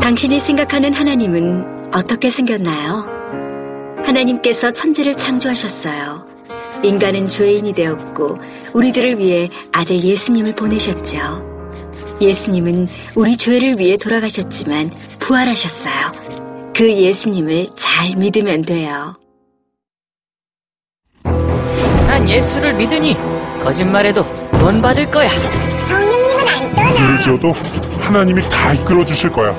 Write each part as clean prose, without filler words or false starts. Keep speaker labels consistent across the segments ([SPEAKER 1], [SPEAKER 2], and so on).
[SPEAKER 1] 당신이 생각하는 하나님은 어떻게 생겼나요? 하나님께서 천지를 창조하셨어요. 인간은 죄인이 되었고 우리들을 위해 아들 예수님을 보내셨죠. 예수님은 우리 죄를 위해 돌아가셨지만 부활하셨어요. 그 예수님을 잘 믿으면 돼요.
[SPEAKER 2] 난 예수를 믿으니 거짓말해도 구원받을 거야.
[SPEAKER 3] 성령님은 안 떠나.
[SPEAKER 4] 죄를 지어도 하나님이 다 이끌어 주실 거야.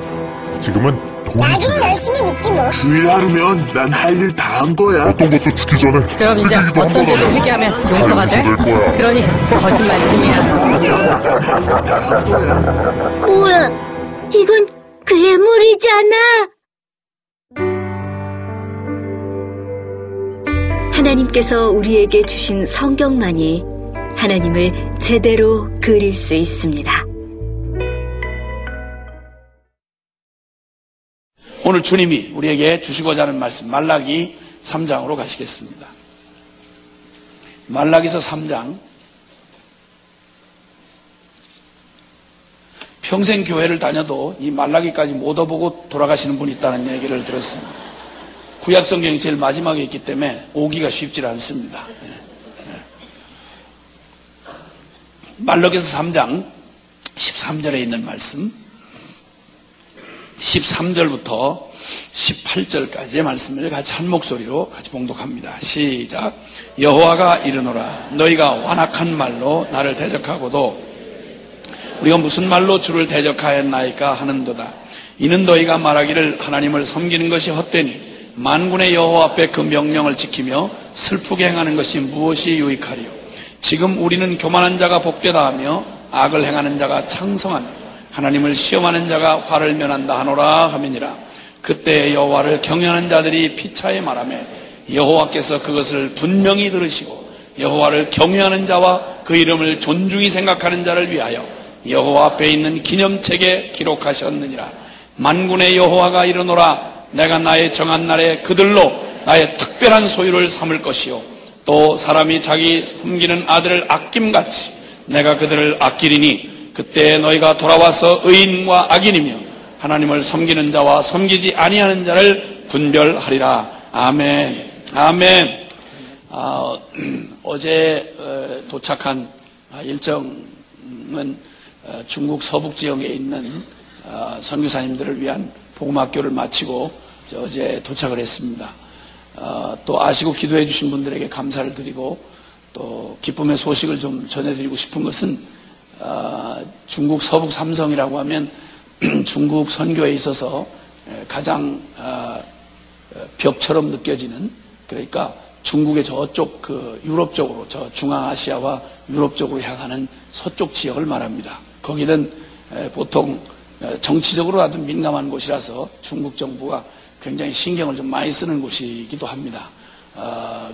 [SPEAKER 4] 지금은
[SPEAKER 3] 나중에 열심히 믿지 뭐.
[SPEAKER 5] 주일 하루면 난 할 일 다 한 거야.
[SPEAKER 4] 어떤 것도 죽기 전에
[SPEAKER 2] 그럼 이제 어떤 죄도 회개하면 용서가 돼? 그러니 거짓말쟁이야.
[SPEAKER 3] 우와, 이건 괴물이잖아.
[SPEAKER 1] 하나님께서 우리에게 주신 성경만이 하나님을 제대로 그릴 수 있습니다.
[SPEAKER 6] 오늘 주님이 우리에게 주시고자 하는 말씀 말라기 3장으로 가시겠습니다. 말라기서 3장. 평생 교회를 다녀도 이 말라기까지 못 얻어보고 돌아가시는 분이 있다는 얘기를 들었습니다. 구약 성경이 제일 마지막에 있기 때문에 오기가 쉽지 않습니다. 말라기서 3장 13절에 있는 말씀, 13절부터 18절까지의 말씀을 같이 한 목소리로 같이 봉독합니다. 시작. 여호와가 이르노라 너희가 완악한 말로 나를 대적하고도 우리가 무슨 말로 주를 대적하였나이까 하는도다. 이는 너희가 말하기를 하나님을 섬기는 것이 헛되니 만군의 여호와 앞에 그 명령을 지키며 슬프게 행하는 것이 무엇이 유익하리요. 지금 우리는 교만한 자가 복되다 하며 악을 행하는 자가 창성하며 하나님을 시험하는 자가 화를 면한다 하노라 하미니라. 그때 여호와를 경외하는 자들이 피차에 말하며 여호와께서 그것을 분명히 들으시고 여호와를 경외하는 자와 그 이름을 존중히 생각하는 자를 위하여 여호와 앞에 있는 기념책에 기록하셨느니라. 만군의 여호와가 이르노라 내가 나의 정한 날에 그들로 나의 특별한 소유를 삼을 것이요 또 사람이 자기 섬기는 아들을 아낌같이 내가 그들을 아끼리니 그때 너희가 돌아와서 의인과 악인이며 하나님을 섬기는 자와 섬기지 아니하는 자를 분별하리라. 아멘. 아멘. 어제 도착한 일정은 중국 서북 지역에 있는 선교사님들을 위한 복음학교를 마치고 어제 도착을 했습니다. 또 아시고 기도해 주신 분들에게 감사를 드리고 또 기쁨의 소식을 좀 전해드리고 싶은 것은 중국 서북 삼성이라고 하면 중국 선교에 있어서 가장 벽처럼 느껴지는, 그러니까 중국의 저쪽 그 유럽 쪽으로, 저 중앙아시아와 유럽 쪽으로 향하는 서쪽 지역을 말합니다. 거기는 보통 정치적으로 아주 민감한 곳이라서 중국 정부가 굉장히 신경을 좀 많이 쓰는 곳이기도 합니다.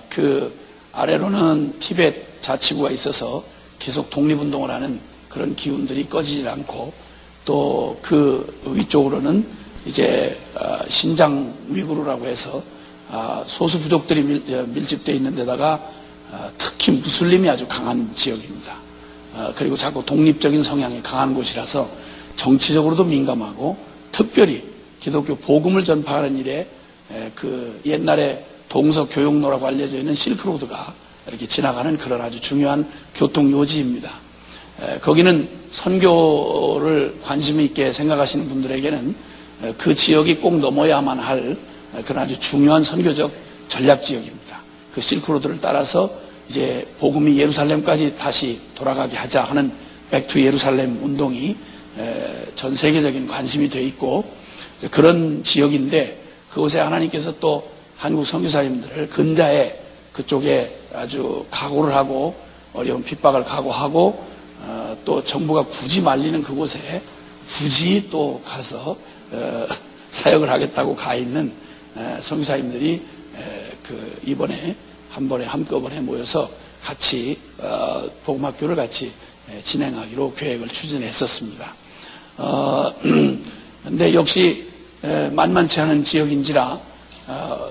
[SPEAKER 6] 그 아래로는 티베트 자치구가 있어서 계속 독립운동을 하는 그런 기운들이 꺼지질 않고, 또 그 위쪽으로는 이제 신장 위구르라고 해서 소수 부족들이 밀집되어 있는 데다가 특히 무슬림이 아주 강한 지역입니다. 그리고 자꾸 독립적인 성향이 강한 곳이라서 정치적으로도 민감하고, 특별히 기독교 복음을 전파하는 일에 그 옛날에 동서교역로라고 알려져 있는 실크로드가 이렇게 지나가는 그런 아주 중요한 교통요지입니다. 거기는 선교를 관심 있게 생각하시는 분들에게는 그 지역이 꼭 넘어야만 할 그런 아주 중요한 선교적 전략 지역입니다. 그 실크로드를 따라서 이제 복음이 예루살렘까지 다시 돌아가게 하자 하는 백투 예루살렘 운동이 전 세계적인 관심이 돼 있고, 그런 지역인데 그곳에 하나님께서 또 한국 선교사님들을 근자에 그쪽에 아주 각오를 하고 어려운 핍박을 각오하고 또 정부가 굳이 말리는 그곳에 굳이 또 가서 사역을 하겠다고 가 있는 선교사님들이 그 이번에 한 번에 한꺼번에 모여서 같이 복음학교를 같이 진행하기로 계획을 추진했었습니다. 근데 역시 만만치 않은 지역인지라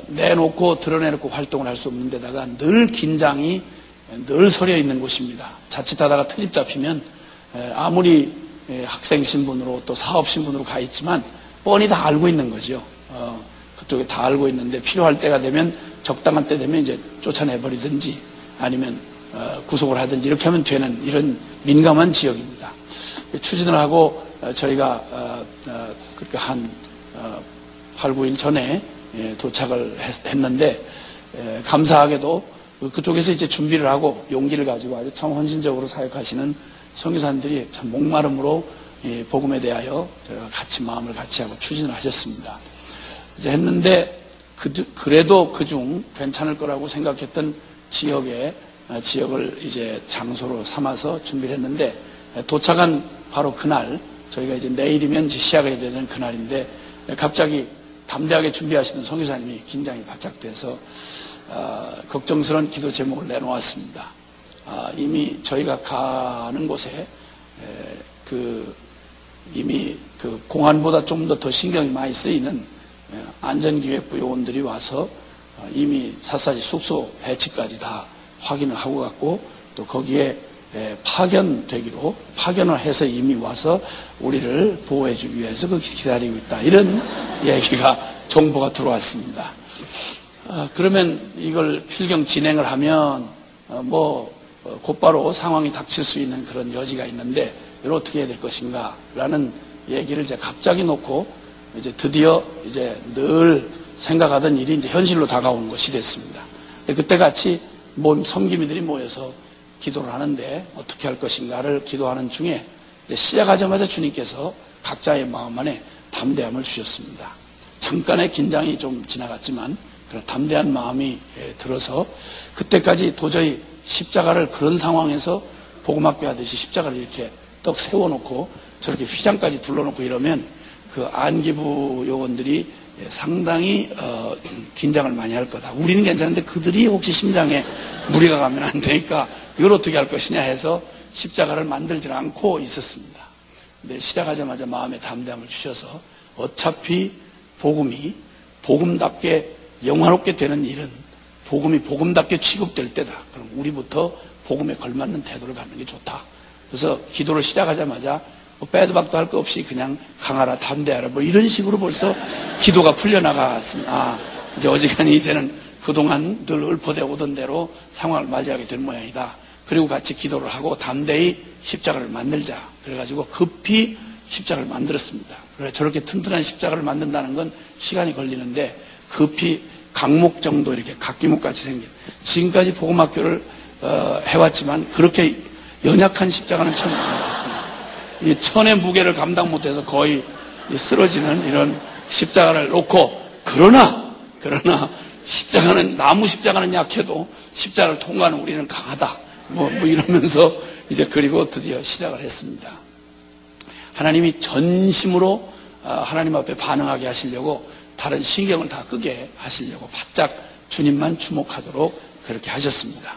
[SPEAKER 6] 내놓고 드러내놓고 활동을 할 수 없는 데다가 늘 긴장이 늘 서려 있는 곳입니다. 자칫하다가 트집 잡히면 아무리 학생 신분으로 또 사업 신분으로 가 있지만 뻔히 다 알고 있는 거죠. 그쪽에 다 알고 있는데 필요할 때가 되면 적당한 때 되면 이제 쫓아내버리든지 아니면 구속을 하든지 이렇게 하면 되는 이런 민감한 지역입니다. 추진을 하고 저희가 그렇게 한 8, 9일 전에 도착을 했는데 감사하게도 그쪽에서 이제 준비를 하고 용기를 가지고 아주 참 헌신적으로 사역하시는 선교사님들이 참 목마름으로 복음에 대하여 저희가 같이 마음을 같이 하고 추진을 하셨습니다. 이제 했는데 그래도 그중 괜찮을 거라고 생각했던 지역을 이제 장소로 삼아서 준비를 했는데 도착한 바로 그날 저희가 이제 내일이면 이제 시작해야 되는 그날인데 갑자기 담대하게 준비하시는 선교사님이 긴장이 바짝 돼서 걱정스러운 기도 제목을 내놓았습니다. 이미 저희가 가는 곳에 이미 그 공안보다 좀 더 신경이 많이 쓰이는 안전기획부 요원들이 와서 이미 샅샅이 숙소 배치까지 다 확인을 하고 갔고 또 거기에 파견을 해서 이미 와서 우리를 보호해주기 위해서 기다리고 있다. 이런 얘기가 정보가 들어왔습니다. 그러면 이걸 필경 진행을 하면 곧바로 상황이 닥칠 수 있는 그런 여지가 있는데 이걸 어떻게 해야 될 것인가 라는 얘기를 이제 갑자기 놓고 이제 드디어 이제 늘 생각하던 일이 이제 현실로 다가오는 것이 됐습니다. 그때 같이 섬기미들이 모여서 기도를 하는데 어떻게 할 것인가를 기도하는 중에 이제 시작하자마자 주님께서 각자의 마음 안에 담대함을 주셨습니다. 잠깐의 긴장이 좀 지나갔지만 그런 담대한 마음이 들어서 그때까지 도저히 십자가를 그런 상황에서 복음학교 하듯이 십자가를 이렇게 떡 세워놓고 저렇게 휘장까지 둘러놓고 이러면 그 안기부 요원들이 상당히 긴장을 많이 할 거다. 우리는 괜찮은데 그들이 혹시 심장에 무리가 가면 안 되니까 이걸 어떻게 할 것이냐 해서 십자가를 만들지 않고 있었습니다. 근데 시작하자마자 마음에 담대함을 주셔서 어차피 복음이 복음답게 영화롭게 되는 일은 복음이 복음답게 취급될 때다. 그럼 우리부터 복음에 걸맞는 태도를 갖는 게 좋다. 그래서 기도를 시작하자마자 빼도 박도 할 거 없이 그냥 강하라 담대하라 이런 식으로 벌써 기도가 풀려나갔습니다. 이제 어지간히 이제는 그동안 늘 읊어대 오던 대로 상황을 맞이하게 된 모양이다. 그리고 같이 기도를 하고 담대히 십자가를 만들자. 그래가지고 급히 십자가를 만들었습니다. 그래 저렇게 튼튼한 십자가를 만든다는 건 시간이 걸리는데 급히 강목 정도 이렇게 각기목같이 생긴 지금까지 복음학교를 해왔지만 그렇게 연약한 십자가는 처음 만들었습니다. 이 천의 무게를 감당 못해서 거의 쓰러지는 이런 십자가를 놓고 그러나 십자가는 나무 십자가는 약해도 십자가를 통과하는 우리는 강하다. 이러면서 이제 그리고 드디어 시작을 했습니다. 하나님이 전심으로 하나님 앞에 반응하게 하시려고 다른 신경을 다 끄게 하시려고 바짝 주님만 주목하도록 그렇게 하셨습니다.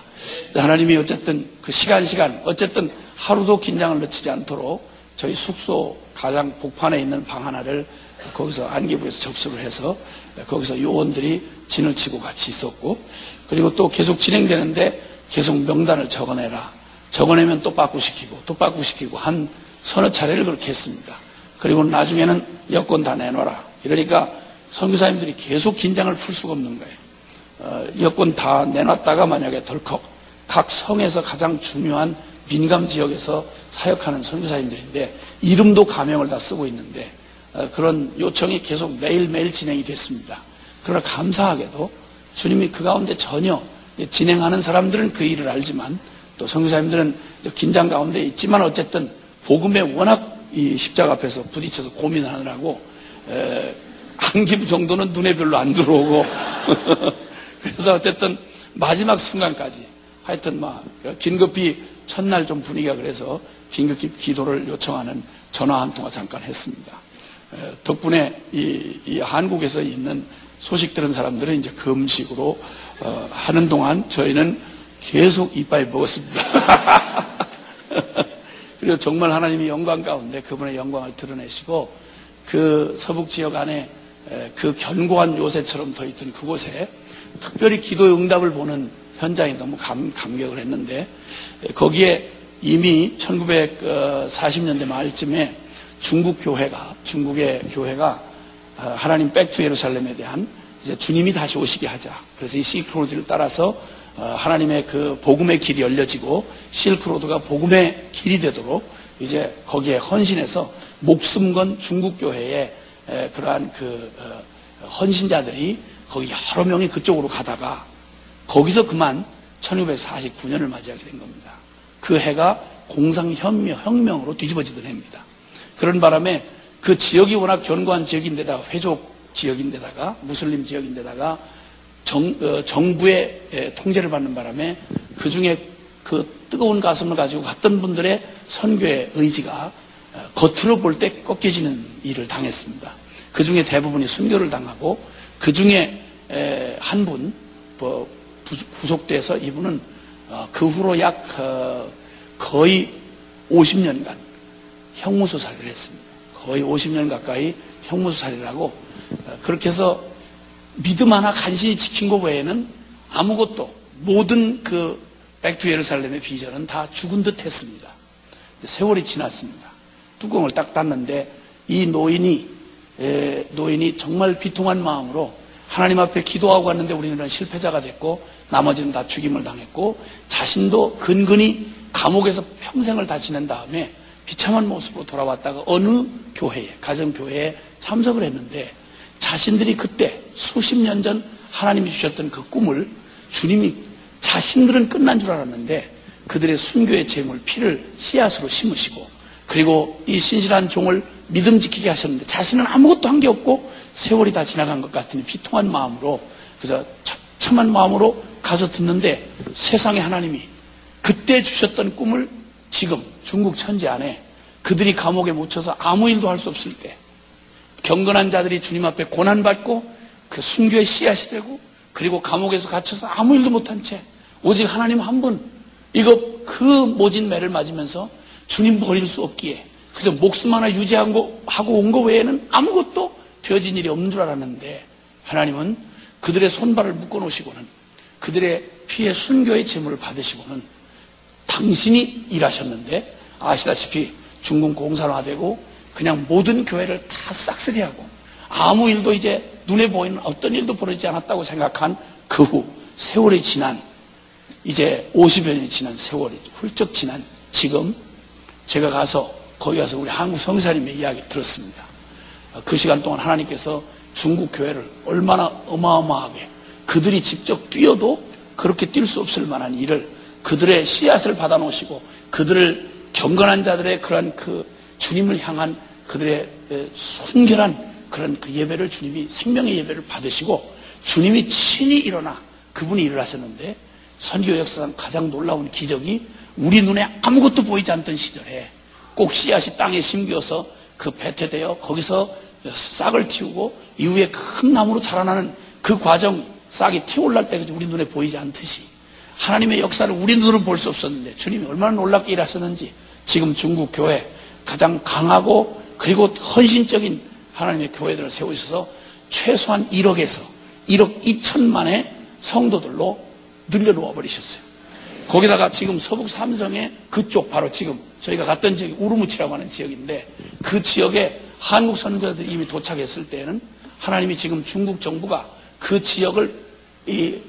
[SPEAKER 6] 하나님이 어쨌든 그 시간 어쨌든 하루도 긴장을 늦추지 않도록 저희 숙소 가장 복판에 있는 방 하나를 거기서 안기부에서 접수를 해서 거기서 요원들이 진을 치고 같이 있었고 그리고 또 계속 진행되는데 계속 명단을 적어내라. 적어내면 또 빠꾸시키고 한 서너 차례를 그렇게 했습니다. 그리고 나중에는 여권 다 내놔라. 이러니까 선교사님들이 계속 긴장을 풀 수가 없는 거예요. 여권 다 내놨다가 만약에 덜컥 각 성에서 가장 중요한 민감 지역에서 사역하는 선교사님들인데 이름도 가명을 다 쓰고 있는데 그런 요청이 계속 매일매일 진행이 됐습니다. 그러나 감사하게도 주님이 그 가운데 전혀 진행하는 사람들은 그 일을 알지만 또 선교사님들은 긴장 가운데 있지만 어쨌든 복음에 워낙 이 십자가 앞에서 부딪혀서 고민하느라고 안기부 정도는 눈에 별로 안 들어오고 그래서 어쨌든 마지막 순간까지 하여튼 긴급히 첫날 좀 분위기가 그래서 긴급히 기도를 요청하는 전화 한 통화 잠깐 했습니다. 덕분에 이 한국에서 있는 소식 들은 사람들은 이제 금식으로 하는 동안 저희는 계속 이빨 먹었습니다. 그리고 정말 하나님이 영광 가운데 그분의 영광을 드러내시고 그 서북 지역 안에 그 견고한 요새처럼 더 있던 그곳에 특별히 기도 응답을 보는 현장이 너무 감격을 했는데 거기에 이미 1940년대 말쯤에 중국의 교회가 하나님 백투 예루살렘에 대한 이제 주님이 다시 오시게 하자. 그래서 이 실크로드를 따라서 하나님의 그 복음의 길이 열려지고 실크로드가 복음의 길이 되도록 이제 거기에 헌신해서 목숨 건 중국 교회의 그러한 그 헌신자들이 거기 여러 명이 그쪽으로 가다가 거기서 그만 1949년을 맞이하게 된 겁니다. 그 해가 공상혁명으로 뒤집어지던 해입니다. 그런 바람에 그 지역이 워낙 견고한 지역인데다가 회족 지역인데다가 무슬림 지역인데다가 정부의 통제를 받는 바람에 그 중에 그 뜨거운 가슴을 가지고 갔던 분들의 선교의 의지가 겉으로 볼 때 꺾여지는 일을 당했습니다. 그 중에 대부분이 순교를 당하고 그 중에 한 분 구속돼서 이분은 그 후로 약 거의 50년간 형무소살이를 했습니다. 거의 50년 가까이 형무소살이를 하고 그렇게 해서 믿음 하나 간신히 지킨 것 외에는 아무것도 모든 그 백투 예루살렘의 비전은 다 죽은 듯 했습니다. 세월이 지났습니다. 뚜껑을 딱 닫는데 이 노인이 정말 비통한 마음으로 하나님 앞에 기도하고 왔는데 우리는 실패자가 됐고 나머지는 다 죽임을 당했고 자신도 근근히 감옥에서 평생을 다 지낸 다음에 비참한 모습으로 돌아왔다가 어느 교회에 가정교회에 참석을 했는데 자신들이 그때 수십 년 전 하나님이 주셨던 그 꿈을 주님이 자신들은 끝난 줄 알았는데 그들의 순교의 재물 피를 씨앗으로 심으시고 그리고 이 신실한 종을 믿음 지키게 하셨는데 자신은 아무것도 한 게 없고 세월이 다 지나간 것 같으니 비통한 마음으로 그래서 참한 마음으로 가서 듣는데 세상에 하나님이 그때 주셨던 꿈을 지금 중국 천지 안에 그들이 감옥에 묻혀서 아무 일도 할 수 없을 때 경건한 자들이 주님 앞에 고난받고 그 순교의 씨앗이 되고 그리고 감옥에서 gat혀서 아무 일도 못한 채 오직 하나님 한 분 이거 그 모진 매를 맞으면서 주님 버릴 수 없기에 그래서 목숨 하나 유지하고 온 거 외에는 아무것도 되어진 일이 없는 줄 알았는데 하나님은 그들의 손발을 묶어놓으시고는 그들의 피의 순교의 제물을 받으시고는 당신이 일하셨는데 아시다시피 중국 공산화되고 그냥 모든 교회를 다 싹쓸이하고 아무 일도 이제 눈에 보이는 어떤 일도 벌어지지 않았다고 생각한 그 후 세월이 지난 이제 50여 년이 지난 세월이 훌쩍 지난 지금 제가 가서 거기 가서 우리 한국 성사님의 이야기 들었습니다. 그 시간 동안 하나님께서 중국 교회를 얼마나 어마어마하게 그들이 직접 뛰어도 그렇게 뛸 수 없을 만한 일을 그들의 씨앗을 받아 놓으시고 그들을 경건한 자들의 그런 그 주님을 향한 그들의 순결한 그런 그 예배를 주님이 생명의 예배를 받으시고 주님이 친히 일어나 그분이 일을 하셨는데 선교 역사상 가장 놀라운 기적이 우리 눈에 아무것도 보이지 않던 시절에 꼭 씨앗이 땅에 심겨서 그 배태되어 거기서 싹을 틔우고 이후에 큰 나무로 자라나는 그 과정 싹이 튀어올랄 때까지 우리 눈에 보이지 않듯이 하나님의 역사를 우리 눈으로 볼 수 없었는데 주님이 얼마나 놀랍게 일하셨는지 지금 중국 교회 가장 강하고 그리고 헌신적인 하나님의 교회들을 세우셔서 최소한 1억에서 1억 2천만의 성도들로 늘려놓아 버리셨어요. 거기다가 지금 서북 삼성의 그쪽 바로 지금 저희가 갔던 지역이 우르무치라고 하는 지역인데 그 지역에 한국 선교사들이 이미 도착했을 때에는 하나님이 지금 중국 정부가 그 지역을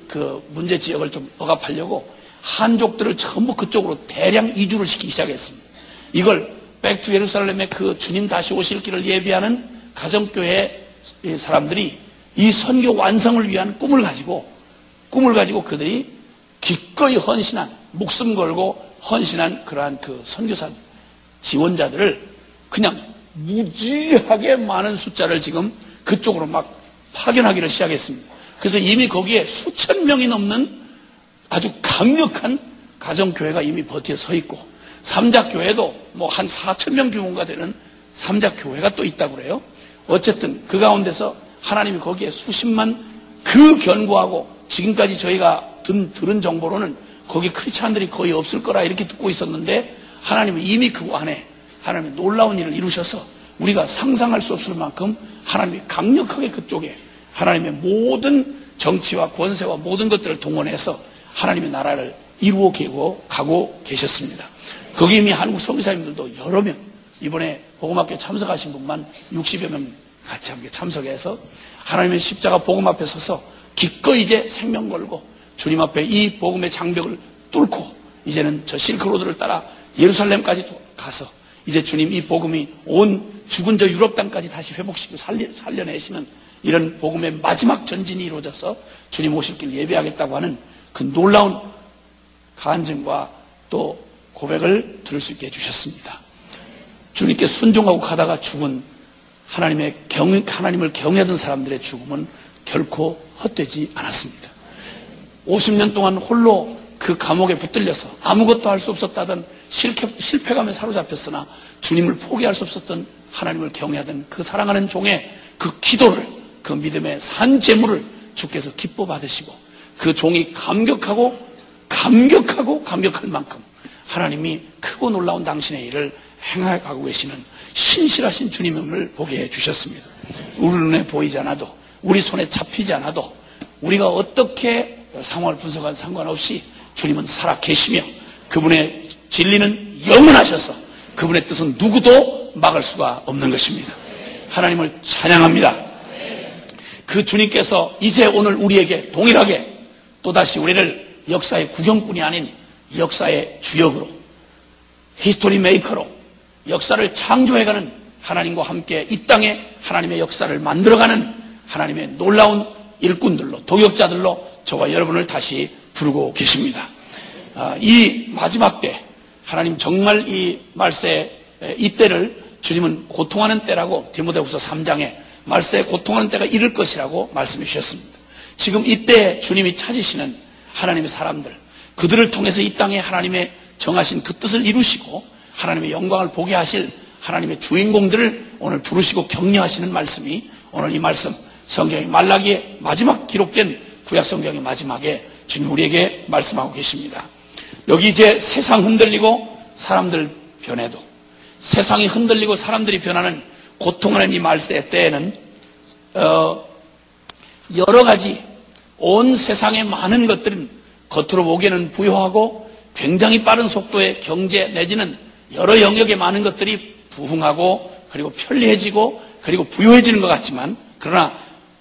[SPEAKER 6] 그 문제 지역을 좀 억압하려고 한족들을 전부 그쪽으로 대량 이주를 시키기 시작했습니다. 이걸 백투 예루살렘의 그 주님 다시 오실 길을 예비하는 가정교회 사람들이 이 선교 완성을 위한 꿈을 가지고 그들이 기꺼이 헌신한 목숨 걸고 헌신한 그러한 그 선교사 지원자들을 그냥 무지하게 많은 숫자를 지금 그쪽으로 막 파견하기를 시작했습니다. 그래서 이미 거기에 수천 명이 넘는 아주 강력한 가정교회가 이미 버티어 서 있고 삼작교회도 뭐 한 4천 명 규모가 되는 삼작교회가 또 있다고 그래요. 어쨌든 그 가운데서 하나님이 거기에 수십만 그 견고하고 지금까지 저희가 들은 정보로는 거기 크리스찬들이 거의 없을 거라 이렇게 듣고 있었는데 하나님은 이미 그 안에 하나님이 놀라운 일을 이루셔서 우리가 상상할 수 없을 만큼 하나님이 강력하게 그쪽에 하나님의 모든 정치와 권세와 모든 것들을 동원해서 하나님의 나라를 이루어 가고 계셨습니다. 거기 이미 한국 선교사님들도 여러 명 이번에 복음학교에 참석하신 분만 60여 명 같이 함께 참석해서 하나님의 십자가 복음 앞에 서서 기꺼이 이제 생명 걸고 주님 앞에 이 복음의 장벽을 뚫고 이제는 저 실크로드를 따라 예루살렘까지 가서 이제 주님 이 복음이 온 죽은 저 유럽 땅까지 다시 회복시키고 살려내시는 이런 복음의 마지막 전진이 이루어져서 주님 오실 길 예배하겠다고 하는 그 놀라운 간증과 또 고백을 들을 수 있게 해주셨습니다. 주님께 순종하고 가다가 죽은 하나님을 경외하던 사람들의 죽음은 결코 헛되지 않았습니다. 50년 동안 홀로 그 감옥에 붙들려서 아무것도 할 수 없었다던 실패감에 사로잡혔으나 주님을 포기할 수 없었던 하나님을 경외하던 그 사랑하는 종의 그 기도를, 그 믿음의 산 제물을 주께서 기뻐 받으시고 그 종이 감격할 만큼 하나님이 크고 놀라운 당신의 일을 행하고 계시는 신실하신 주님을 보게 해주셨습니다. 우리 눈에 보이지 않아도, 우리 손에 잡히지 않아도, 우리가 어떻게 상황을 분석한 상관없이 주님은 살아 계시며 그분의 진리는 영원하셔서 그분의 뜻은 누구도 막을 수가 없는 것입니다. 하나님을 찬양합니다. 그 주님께서 이제 오늘 우리에게 동일하게 또다시 우리를 역사의 구경꾼이 아닌 역사의 주역으로, 히스토리 메이커로 역사를 창조해가는 하나님과 함께 이 땅에 하나님의 역사를 만들어가는 하나님의 놀라운 일꾼들로, 동역자들로 저와 여러분을 다시 부르고 계십니다. 이 마지막 때 하나님 정말 이 말세 이때를 주님은 고통하는 때라고 디모데후서 3장에 말세에 고통하는 때가 이를 것이라고 말씀해 주셨습니다. 지금 이때 주님이 찾으시는 하나님의 사람들, 그들을 통해서 이 땅에 하나님의 정하신 그 뜻을 이루시고 하나님의 영광을 보게 하실 하나님의 주인공들을 오늘 부르시고 격려하시는 말씀이 오늘 이 말씀 성경의 말라기에 마지막 기록된 구약 성경의 마지막에 주님 우리에게 말씀하고 계십니다. 여기 이제 세상 흔들리고 사람들 변해도, 세상이 흔들리고 사람들이 변하는 고통하는 이 말세 때에는 여러 가지 온 세상의 많은 것들은 겉으로 보기에는 부유하고 굉장히 빠른 속도의 경제 내지는 여러 영역의 많은 것들이 부흥하고 그리고 편리해지고 그리고 부유해지는 것 같지만, 그러나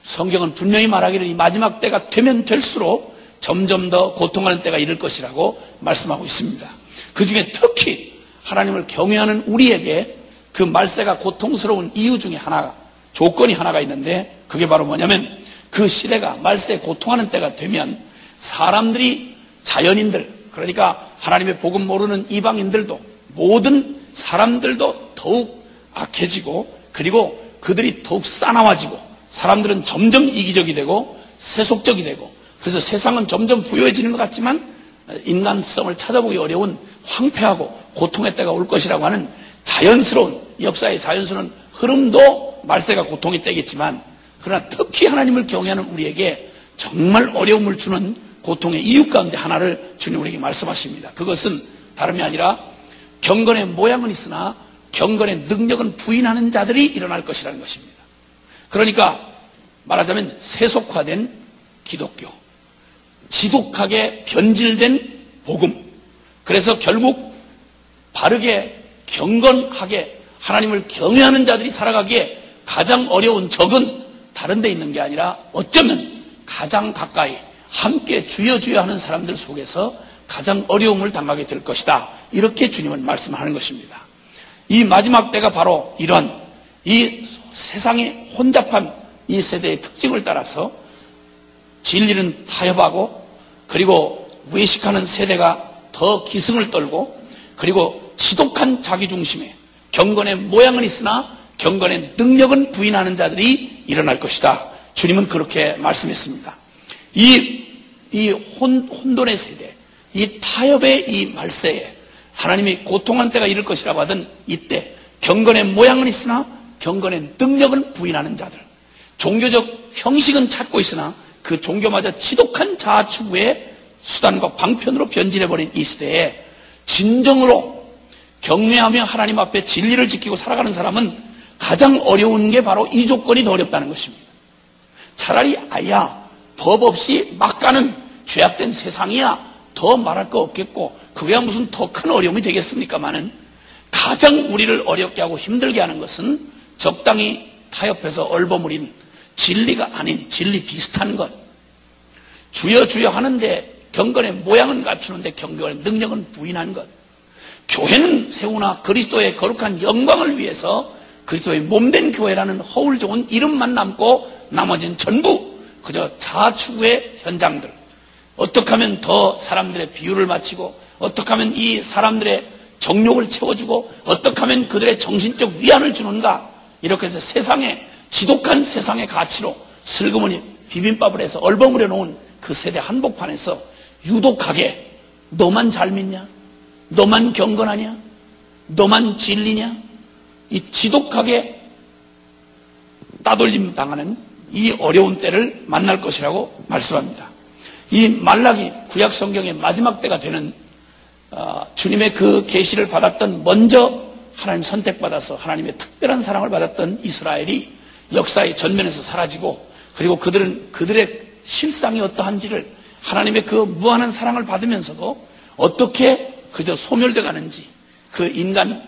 [SPEAKER 6] 성경은 분명히 말하기를 이 마지막 때가 되면 될수록 점점 더 고통하는 때가 이를 것이라고 말씀하고 있습니다. 그 중에 특히 하나님을 경외하는 우리에게 그 말세가 고통스러운 이유 중에 하나가, 조건이 하나가 있는데 그게 바로 뭐냐면 그 시대가 말세에 고통하는 때가 되면 사람들이, 자연인들, 그러니까 하나님의 복음 모르는 이방인들도, 모든 사람들도 더욱 악해지고 그리고 그들이 더욱 싸나워지고 사람들은 점점 이기적이 되고 세속적이 되고, 그래서 세상은 점점 부유해지는 것 같지만 인간성을 찾아보기 어려운 황폐하고 고통의 때가 올 것이라고 하는 자연스러운, 역사의 자연스러운 흐름도 말세가 고통의 때겠지만, 그러나 특히 하나님을 경외하는 우리에게 정말 어려움을 주는 고통의 이유 가운데 하나를 주님 우리에게 말씀하십니다. 그것은 다름이 아니라 경건의 모양은 있으나 경건의 능력은 부인하는 자들이 일어날 것이라는 것입니다. 그러니까 말하자면 세속화된 기독교, 지독하게 변질된 복음, 그래서 결국 바르게 경건하게 하나님을 경외하는 자들이 살아가기에 가장 어려운 적은 다른 데 있는 게 아니라 어쩌면 가장 가까이 함께 주여 주여 하는 사람들 속에서 가장 어려움을 당하게 될 것이다, 이렇게 주님은 말씀하는 것입니다. 이 마지막 때가 바로 이런 이 세상의 혼잡한 이 세대의 특징을 따라서 진리는 타협하고 그리고 외식하는 세대가 더 기승을 떨고 그리고 지독한 자기중심에 경건의 모양은 있으나 경건의 능력은 부인하는 자들이 일어날 것이다. 주님은 그렇게 말씀했습니다. 이 혼돈의 세대, 이 타협의 이 말세에 하나님이 고통한 때가 이를 것이라고 하던 이때 경건의 모양은 있으나 경건의 능력은 부인하는 자들, 종교적 형식은 찾고 있으나 그 종교마저 지독한 자아 추구의 수단과 방편으로 변질해버린 이 시대에 진정으로 경외하며 하나님 앞에 진리를 지키고 살아가는 사람은 가장 어려운 게 바로 이 조건이 더 어렵다는 것입니다. 차라리 아야 법 없이 막 가는 죄악된 세상이야 더 말할 거 없겠고 그게야 무슨 더 큰 어려움이 되겠습니까마는 가장 우리를 어렵게 하고 힘들게 하는 것은 적당히 타협해서 얼버무린 진리가 아닌 진리 비슷한 것, 주여 주여 하는데 경건의 모양은 갖추는데 경건의 능력은 부인한 것, 교회는 세우나 그리스도의 거룩한 영광을 위해서 그리스도의 몸된 교회라는 허울 좋은 이름만 남고 나머지는 전부 그저 자아추구의 현장들, 어떻게 하면 더 사람들의 비유를 맞추고, 어떻게 하면 이 사람들의 정욕을 채워주고, 어떻게 하면 그들의 정신적 위안을 주는가, 이렇게 해서 세상에 지독한 세상의 가치로 슬그머니 비빔밥을 해서 얼버무려 놓은 그 세대 한복판에서 유독하게 너만 잘 믿냐? 너만 경건하냐? 너만 진리냐? 이 지독하게 따돌림 당하는 이 어려운 때를 만날 것이라고 말씀합니다. 이 말라기 구약 성경의 마지막 때가 되는 주님의 그 계시를 받았던, 먼저 하나님 선택받아서 하나님의 특별한 사랑을 받았던 이스라엘이 역사의 전면에서 사라지고, 그리고 그들은 그들의 실상이 어떠한지를, 하나님의 그 무한한 사랑을 받으면서도 어떻게 그저 소멸돼 가는지, 그 인간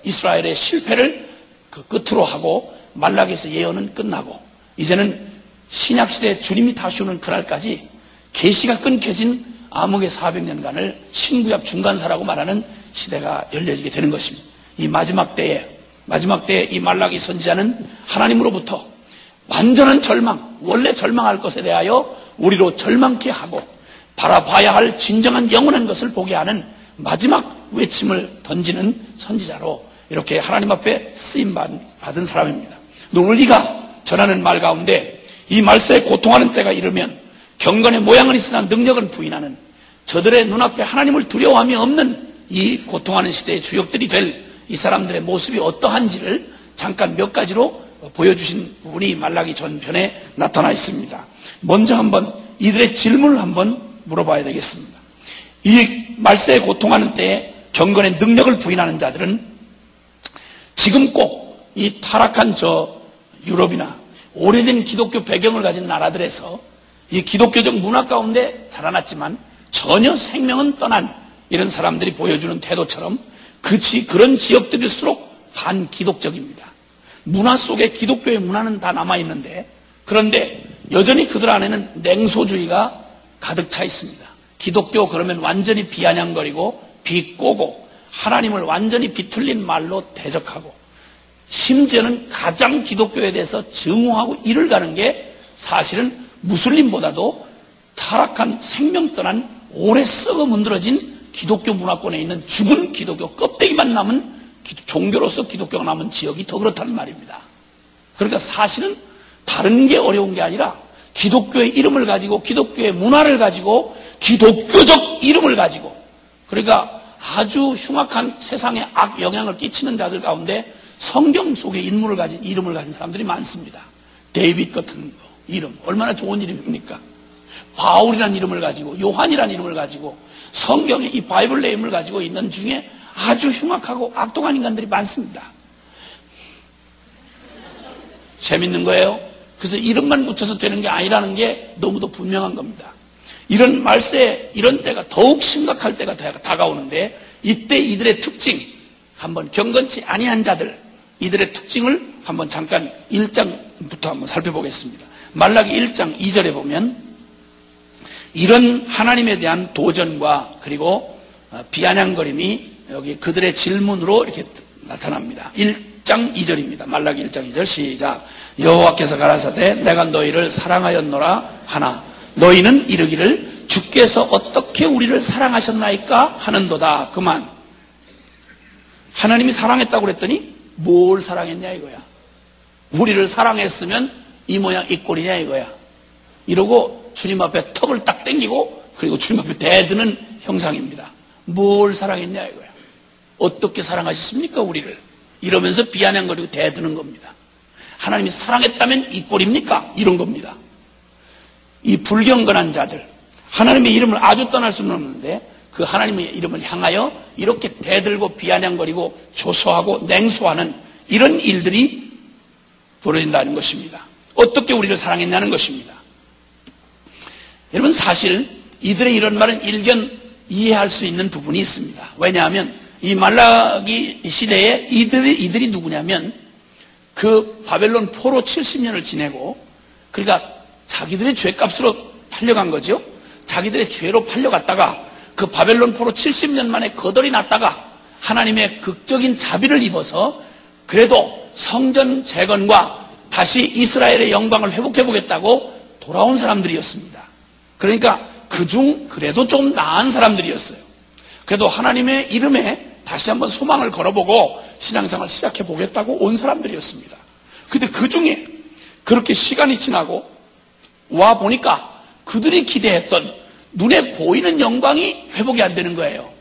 [SPEAKER 6] 이스라엘의 실패를 그 끝으로 하고 말라기에서 예언은 끝나고, 이제는 신약시대 주님이 다시 오는 그날까지 계시가 끊겨진 암흑의 400년간을 신구약 중간사라고 말하는 시대가 열려지게 되는 것입니다. 이 마지막 때에 이 말라기 선지자는 하나님으로부터 완전한 절망, 원래 절망할 것에 대하여 우리로 절망케 하고 바라봐야 할 진정한 영원한 것을 보게 하는 마지막 외침을 던지는 선지자로 이렇게 하나님 앞에 쓰임받은 사람입니다. 우리가 전하는 말 가운데 이 말세에 고통하는 때가 이르면 경건의 모양은 있으나 능력은 부인하는, 저들의 눈앞에 하나님을 두려워함이 없는 이 고통하는 시대의 주역들이 될 이 사람들의 모습이 어떠한지를 잠깐 몇 가지로 보여주신 부분이 말라기 전편에 나타나 있습니다. 먼저 한번 이들의 질문을 한번 물어봐야 되겠습니다. 이 말세에 고통하는 때에 경건의 능력을 부인하는 자들은 지금 꼭 이 타락한 저 유럽이나 오래된 기독교 배경을 가진 나라들에서 이 기독교적 문화 가운데 자라났지만 전혀 생명은 떠난 이런 사람들이 보여주는 태도처럼 그런 지역들일수록 반기독적입니다. 문화 속에 기독교의 문화는 다 남아있는데, 그런데 여전히 그들 안에는 냉소주의가 가득 차 있습니다. 기독교 그러면 완전히 비아냥거리고 비꼬고 하나님을 완전히 비틀린 말로 대적하고, 심지어는 가장 기독교에 대해서 증오하고 이를 가는 게 사실은 무슬림보다도 타락한 생명 떠난 오래 썩어 문드러진 기독교 문화권에 있는 죽은 기독교 껍데기만 남은 종교로서 기독교가 남은 지역이 더 그렇다는 말입니다. 그러니까 사실은 다른 게 어려운 게 아니라 기독교의 이름을 가지고, 기독교의 문화를 가지고, 기독교적 이름을 가지고, 그러니까 아주 흉악한 세상에 악 영향을 끼치는 자들 가운데 성경 속의 인물을 가진, 이름을 가진 사람들이 많습니다. 데이빗 같은 거, 이름 얼마나 좋은 이름입니까? 바울이라는 이름을 가지고, 요한이라는 이름을 가지고, 성경의 이 바이블 네임을 가지고 있는 중에 아주 흉악하고 악독한 인간들이 많습니다. 재밌는 거예요. 그래서 이름만 붙여서 되는 게 아니라는 게 너무도 분명한 겁니다. 이런 말세, 이런 때가 더욱 심각할 때가 다가오는데, 이때 이들의 특징, 한번 경건치 아니한 자들, 이들의 특징을 한번 잠깐 1장부터 한번 살펴보겠습니다. 말라기 1장 2절에 보면 이런 하나님에 대한 도전과 그리고 비아냥거림이 여기 그들의 질문으로 이렇게 나타납니다. 1장 2절입니다. 말라기 1장 2절 시작. 여호와께서 가라사대 내가 너희를 사랑하였노라 하나 너희는 이르기를 주께서 어떻게 우리를 사랑하셨나이까 하는도다. 그만. 하나님이 사랑했다고 그랬더니 뭘 사랑했냐 이거야. 우리를 사랑했으면 이 모양 이 꼴이냐 이거야. 이러고 주님 앞에 턱을 딱 당기고 그리고 주님 앞에 대드는 형상입니다. 뭘 사랑했냐 이거야. 어떻게 사랑하셨습니까 우리를. 이러면서 비아냥거리고 대드는 겁니다. 하나님이 사랑했다면 이 꼴입니까? 이런 겁니다. 이 불경건한 자들, 하나님의 이름을 아주 떠날 수는 없는데 그 하나님의 이름을 향하여 이렇게 대들고 비아냥거리고 조소하고 냉소하는 이런 일들이 벌어진다는 것입니다. 어떻게 우리를 사랑했냐는 것입니다. 여러분 사실 이들의 이런 말은 일견 이해할 수 있는 부분이 있습니다. 왜냐하면 이 말라기 시대에 이들이 누구냐면 그 바벨론 포로 70년을 지내고, 그러니까 자기들의 죄값으로 팔려간 거죠. 자기들의 죄로 팔려갔다가 그 바벨론 포로 70년 만에 거덜이 났다가 하나님의 극적인 자비를 입어서 그래도 성전 재건과 다시 이스라엘의 영광을 회복해보겠다고 돌아온 사람들이었습니다. 그러니까 그중 그래도 좀 나은 사람들이었어요. 그래도 하나님의 이름에 다시 한번 소망을 걸어보고 신앙생활을 시작해보겠다고 온 사람들이었습니다. 근데 그 중에 그렇게 시간이 지나고 와 보니까 그들이 기대했던 눈에 보이는 영광이 회복이 안 되는 거예요.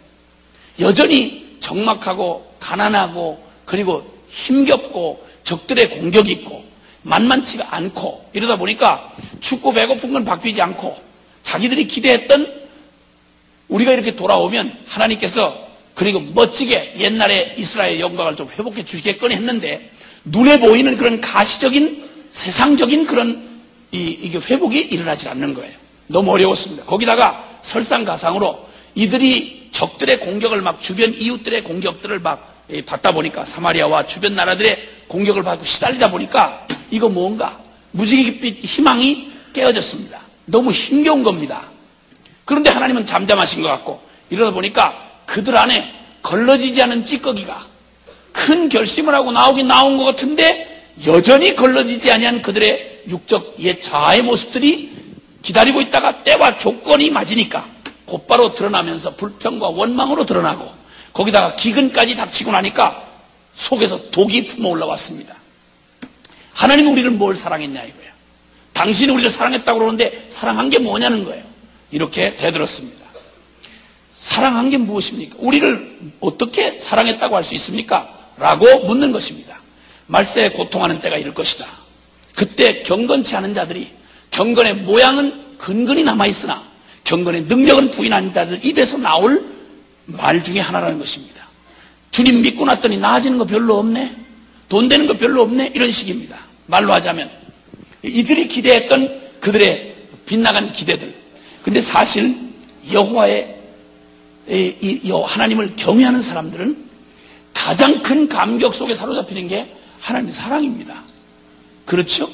[SPEAKER 6] 여전히 적막하고 가난하고 그리고 힘겹고 적들의 공격이 있고 만만치가 않고 이러다 보니까 춥고 배고픈 건 바뀌지 않고 자기들이 기대했던 우리가 이렇게 돌아오면 하나님께서 그리고 멋지게 옛날에 이스라엘 영광을 좀 회복해 주시겠거니 했는데 눈에 보이는 그런 가시적인 세상적인 그런 이게 회복이 일어나지 않는 거예요. 너무 어려웠습니다. 거기다가 설상가상으로 이들이 적들의 공격을 막 주변 이웃들의 공격들을 막 받다 보니까 사마리아와 주변 나라들의 공격을 받고 시달리다 보니까 이거 뭔가 무지갯빛 희망이 깨어졌습니다. 너무 힘겨운 겁니다. 그런데 하나님은 잠잠하신 것 같고 이러다 보니까 그들 안에 걸러지지 않은 찌꺼기가 큰 결심을 하고 나오긴 나온 것 같은데 여전히 걸러지지 아니한 그들의 육적 옛 자아의 모습들이 기다리고 있다가 때와 조건이 맞으니까 곧바로 드러나면서 불평과 원망으로 드러나고 거기다가 기근까지 닥치고 나니까 속에서 독이 품어 올라왔습니다. 하나님은 우리를 뭘 사랑했냐 이거예요. 당신이 우리를 사랑했다고 그러는데 사랑한 게 뭐냐는 거예요. 이렇게 대들었습니다. 사랑한 게 무엇입니까? 우리를 어떻게 사랑했다고 할 수 있습니까? 라고 묻는 것입니다. 말세에 고통하는 때가 이럴 것이다. 그때 경건치 않은 자들이 경건의 모양은 근근히 남아있으나 경건의 능력은 부인한 자들 입에서 나올 말 중에 하나라는 것입니다. 주님 믿고 났더니 나아지는 거 별로 없네, 돈 되는 거 별로 없네, 이런 식입니다. 말로 하자면 이들이 기대했던 그들의 빗나간 기대들. 근데 사실 여호와의 하나님을 경외하는 사람들은 가장 큰 감격 속에 사로잡히는 게 하나님의 사랑입니다. 그렇죠?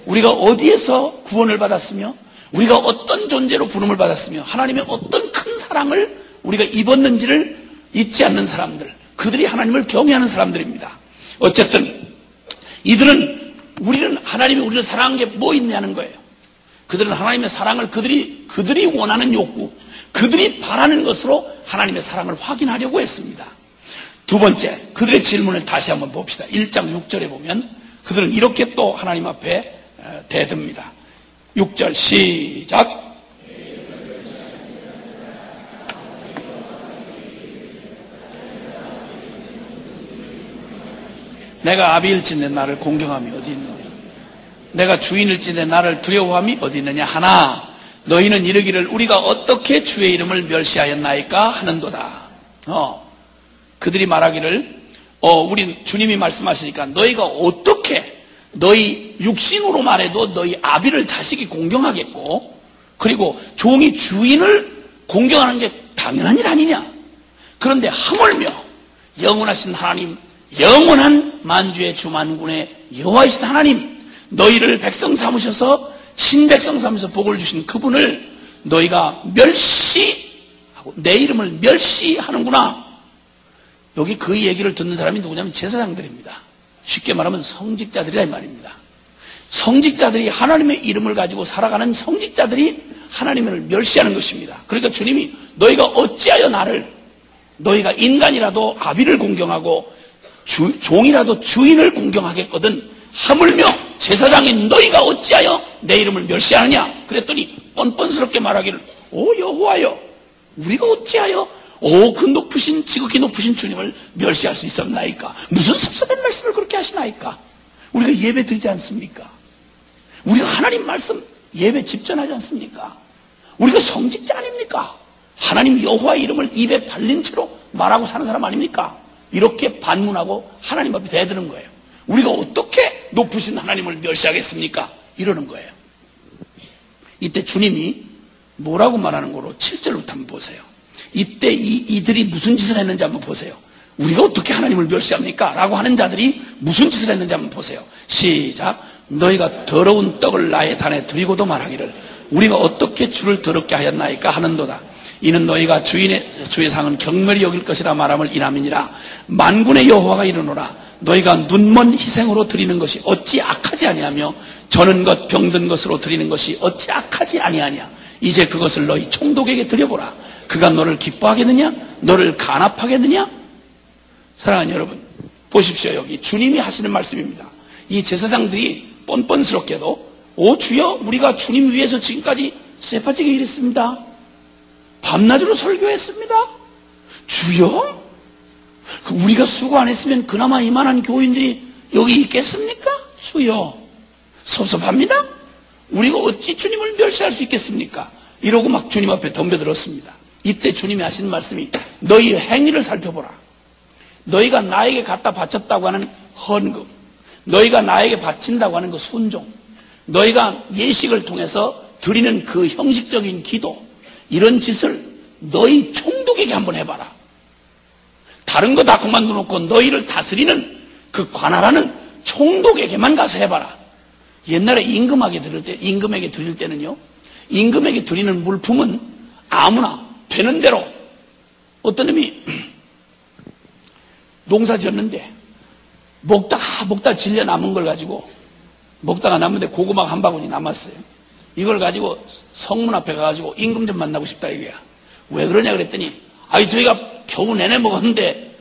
[SPEAKER 6] 우리가 어디에서 구원을 받았으며 우리가 어떤 존재로 부름을 받았으며 하나님의 어떤 큰 사랑을 우리가 입었는지를 잊지 않는 사람들, 그들이 하나님을 경외하는 사람들입니다. 어쨌든 우리는 하나님이 우리를 사랑한 게 뭐 있냐는 거예요. 그들은 하나님의 사랑을 그들이 원하는 욕구, 그들이 바라는 것으로 하나님의 사랑을 확인하려고 했습니다. 두 번째, 그들의 질문을 다시 한번 봅시다. 1장 6절에 보면 그들은 이렇게 또 하나님 앞에 대듭니다. 6절 시작. 내가 아비일진데 나를 공경함이 어디 있느냐, 내가 주인일진데 나를 두려워함이 어디 있느냐 하나 너희는 이르기를 우리가 어떻게 주의 이름을 멸시하였나이까 하는도다. 그들이 말하기를 우리 주님이 말씀하시니까 너희가 어떻게 너희 육신으로 말해도 너희 아비를 자식이 공경하겠고 그리고 종이 주인을 공경하는 게 당연한 일 아니냐. 그런데 하물며 영원하신 하나님, 영원한 만주의 주 만군의 여호와이신 하나님, 너희를 백성 삼으셔서 친백성 삼으셔서 복을 주신 그분을 너희가 멸시하고 내 이름을 멸시하는구나. 여기 그 얘기를 듣는 사람이 누구냐면 제사장들입니다. 쉽게 말하면 성직자들이라 이 말입니다. 성직자들이 하나님의 이름을 가지고 살아가는 성직자들이 하나님을 멸시하는 것입니다. 그러니까 주님이 너희가 어찌하여 너희가 인간이라도 아비를 공경하고 종이라도 주인을 공경하겠거든 하물며 제사장인 너희가 어찌하여 내 이름을 멸시하느냐. 그랬더니 뻔뻔스럽게 말하기를 여호와여, 우리가 어찌하여 그 높으신 지극히 높으신 주님을 멸시할 수 있었나이까. 무슨 섭섭한 말씀을 그렇게 하시나이까. 우리가 예배 드리지 않습니까? 우리가 하나님 말씀 예배 집전하지 않습니까? 우리가 성직자 아닙니까? 하나님 여호와의 이름을 입에 발린 채로 말하고 사는 사람 아닙니까? 이렇게 반문하고 하나님 앞에 대드는 거예요. 우리가 어떻게 높으신 하나님을 멸시하겠습니까? 이러는 거예요. 이때 주님이 뭐라고 말하는 거로 7절부터 한번 보세요. 이때 이들이 무슨 짓을 했는지 한번 보세요. 우리가 어떻게 하나님을 멸시합니까? 라고 하는 자들이 무슨 짓을 했는지 한번 보세요. 시작. 너희가 더러운 떡을 나의 단에 드리고도 말하기를 우리가 어떻게 주를 더럽게 하였나이까 하는도다. 이는 너희가 주의 상은 경멸히 여길 것이라 말함을 인함이니라. 만군의 여호와가 이르노라. 너희가 눈먼 희생으로 드리는 것이 어찌 악하지 아니하며 저는 것 병든 것으로 드리는 것이 어찌 악하지 아니하냐. 이제 그것을 너희 총독에게 드려보라. 그가 너를 기뻐하겠느냐? 너를 간합하겠느냐? 사랑하는 여러분, 보십시오. 여기 주님이 하시는 말씀입니다. 이 제사장들이 뻔뻔스럽게도 오 주여, 우리가 주님 위해서 지금까지 쇠파지게 일했습니다. 밤낮으로 설교했습니다. 주여? 우리가 수고 안 했으면 그나마 이만한 교인들이 여기 있겠습니까? 주여, 섭섭합니다. 우리가 어찌 주님을 멸시할 수 있겠습니까? 이러고 막 주님 앞에 덤벼들었습니다. 이때 주님이 하시는 말씀이 너희의 행위를 살펴보라. 너희가 나에게 갖다 바쳤다고 하는 헌금, 너희가 나에게 바친다고 하는 그 순종, 너희가 예식을 통해서 드리는 그 형식적인 기도, 이런 짓을 너희 총독에게 한번 해봐라. 다른 거 다 그만두놓고 너희를 다스리는 그 관할하는 총독에게만 가서 해봐라. 옛날에 임금에게 드릴 때는요, 임금에게 드리는 물품은 아무나 되는 대로, 어떤 놈이 농사 지었는데 먹다 질려 남은 걸 가지고, 먹다가 남은데 고구마가 한 바구니 남았어요. 이걸 가지고 성문 앞에 가가지고 임금 좀 만나고 싶다 이거야. 왜 그러냐 그랬더니, 저희가 겨우 내내 먹었는데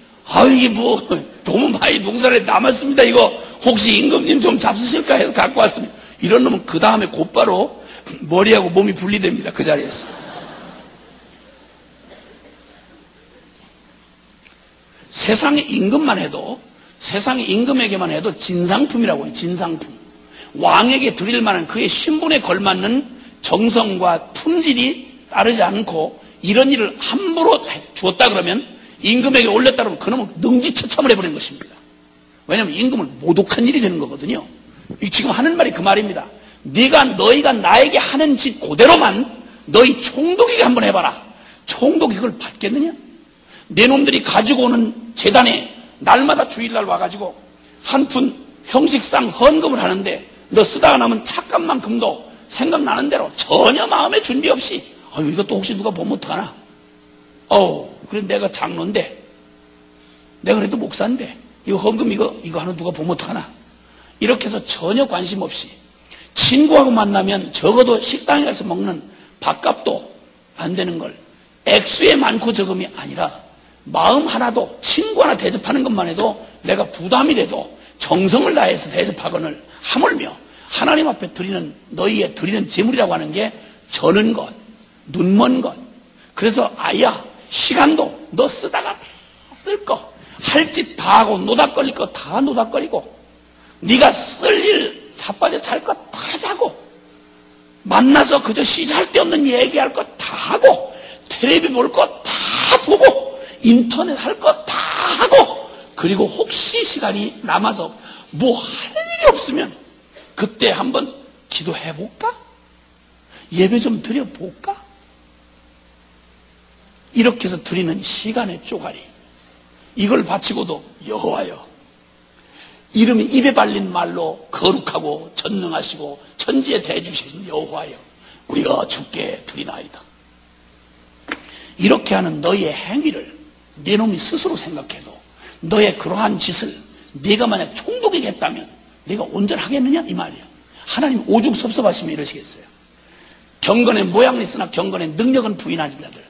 [SPEAKER 6] 이게 뭐 너무 많이 농사를 남았습니다. 이거 혹시 임금님 좀 잡수실까 해서 갖고 왔습니다. 이런 놈은 그 다음에 곧바로 머리하고 몸이 분리됩니다. 그 자리에서. 세상의 임금만 해도, 세상의 임금에게만 해도 진상품이라고 해요. 진상품. 왕에게 드릴 만한 그의 신분에 걸맞는 정성과 품질이 따르지 않고 이런 일을 함부로 주었다 그러면, 임금에게 올렸다 그러면 그놈은 능지처참을 해버리는 것입니다. 왜냐하면 임금은 모독한 일이 되는 거거든요. 지금 하는 말이 그 말입니다. 너희가 나에게 하는 짓 그대로만 너희 총독에게 한번 해봐라. 총독이 그걸 받겠느냐? 내 놈들이 가지고 오는 재단에 날마다 주일날 와가지고 한 푼 형식상 헌금을 하는데, 너 쓰다가 남은 착값만큼도 생각나는 대로 전혀 마음의 준비 없이, 이것도 혹시 누가 보면 어떡하나? 그래 내가 장로인데, 내가 그래도 목사인데, 이거 헌금 이거 하나 누가 보면 어떡하나? 이렇게 해서 전혀 관심 없이, 친구하고 만나면 적어도 식당에 가서 먹는 밥값도 안 되는 걸, 액수의 많고 적음이 아니라 마음 하나도, 친구 하나 대접하는 것만 해도 내가 부담이 돼도 정성을 다해서 대접하거늘 하물며 하나님 앞에 너희의 드리는 제물이라고 하는 게 저는 것, 눈먼 것. 그래서 시간도 너 쓰다가 다 쓸 거, 할 짓 다 하고 노닥거릴 거 다 노닥거리고, 네가 쓸 일 자빠져 잘 거 다 자고, 만나서 그저 시잘 데 없는 얘기할 거 다 하고, 텔레비 볼 거 다 보고, 인터넷 할 거 다 하고, 그리고 혹시 시간이 남아서 뭐 할 일이 없으면 그때 한번 기도해볼까? 예배 좀 드려볼까? 이렇게 해서 드리는 시간의 쪼가리, 이걸 바치고도 여호와여, 이름이 입에 발린 말로 거룩하고 전능하시고 천지에 대주신 여호와여, 우리가 주께 드리나이다. 이렇게 하는 너희의 행위를 네 놈이 스스로 생각해도, 너의 그러한 짓을 네가 만약 총독에게 했다면 네가 온전하겠느냐 이 말이야. 하나님 오죽 섭섭하시면 이러시겠어요. 경건의 모양은 있으나 경건의 능력은 부인하는 자들,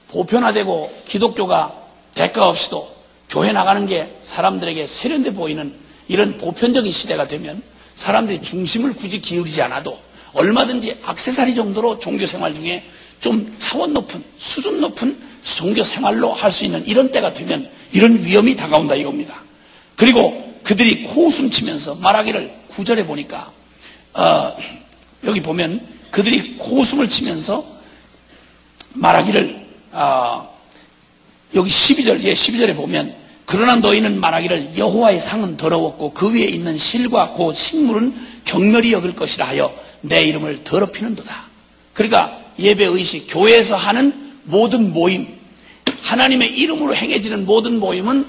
[SPEAKER 6] 보편화되고 기독교가 대가 없이도 교회 나가는 게 사람들에게 세련돼 보이는 이런 보편적인 시대가 되면, 사람들이 중심을 굳이 기울이지 않아도 얼마든지 액세서리 정도로 종교생활 중에 좀 차원 높은, 수준 높은 종교생활로 할 수 있는 이런 때가 되면 이런 위험이 다가온다 이겁니다. 그리고 그들이 코웃음 치면서 말하기를, 9절에 보니까 여기 보면 그들이 코웃음을 치면서 말하기를, 여기 12절에 보면, 그러나 너희는 말하기를 여호와의 상은 더러웠고 그 위에 있는 실과 그 식물은 경멸히 여길 것이라 하여 내 이름을 더럽히는도다. 그러니까 예배의식, 교회에서 하는 모든 모임, 하나님의 이름으로 행해지는 모든 모임은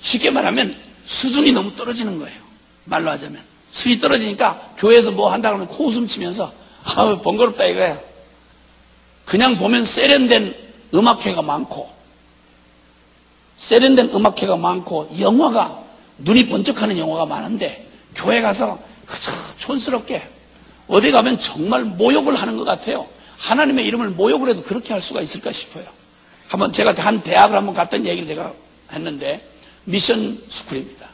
[SPEAKER 6] 쉽게 말하면 수준이 너무 떨어지는 거예요. 말로 하자면 수준이 떨어지니까 교회에서 뭐 한다 그러면 코웃음 치면서 아우 번거롭다 이거야. 그냥 보면 세련된 음악회가 많고 영화가 눈이 번쩍하는 영화가 많은데 교회 가서 그저 촌스럽게 어디 가면 정말 모욕을 하는 것 같아요. 하나님의 이름을 모욕을 해도 그렇게 할 수가 있을까 싶어요. 한번 제가 한 대학을 한번 갔던 얘기를 제가 했는데 미션 스쿨입니다.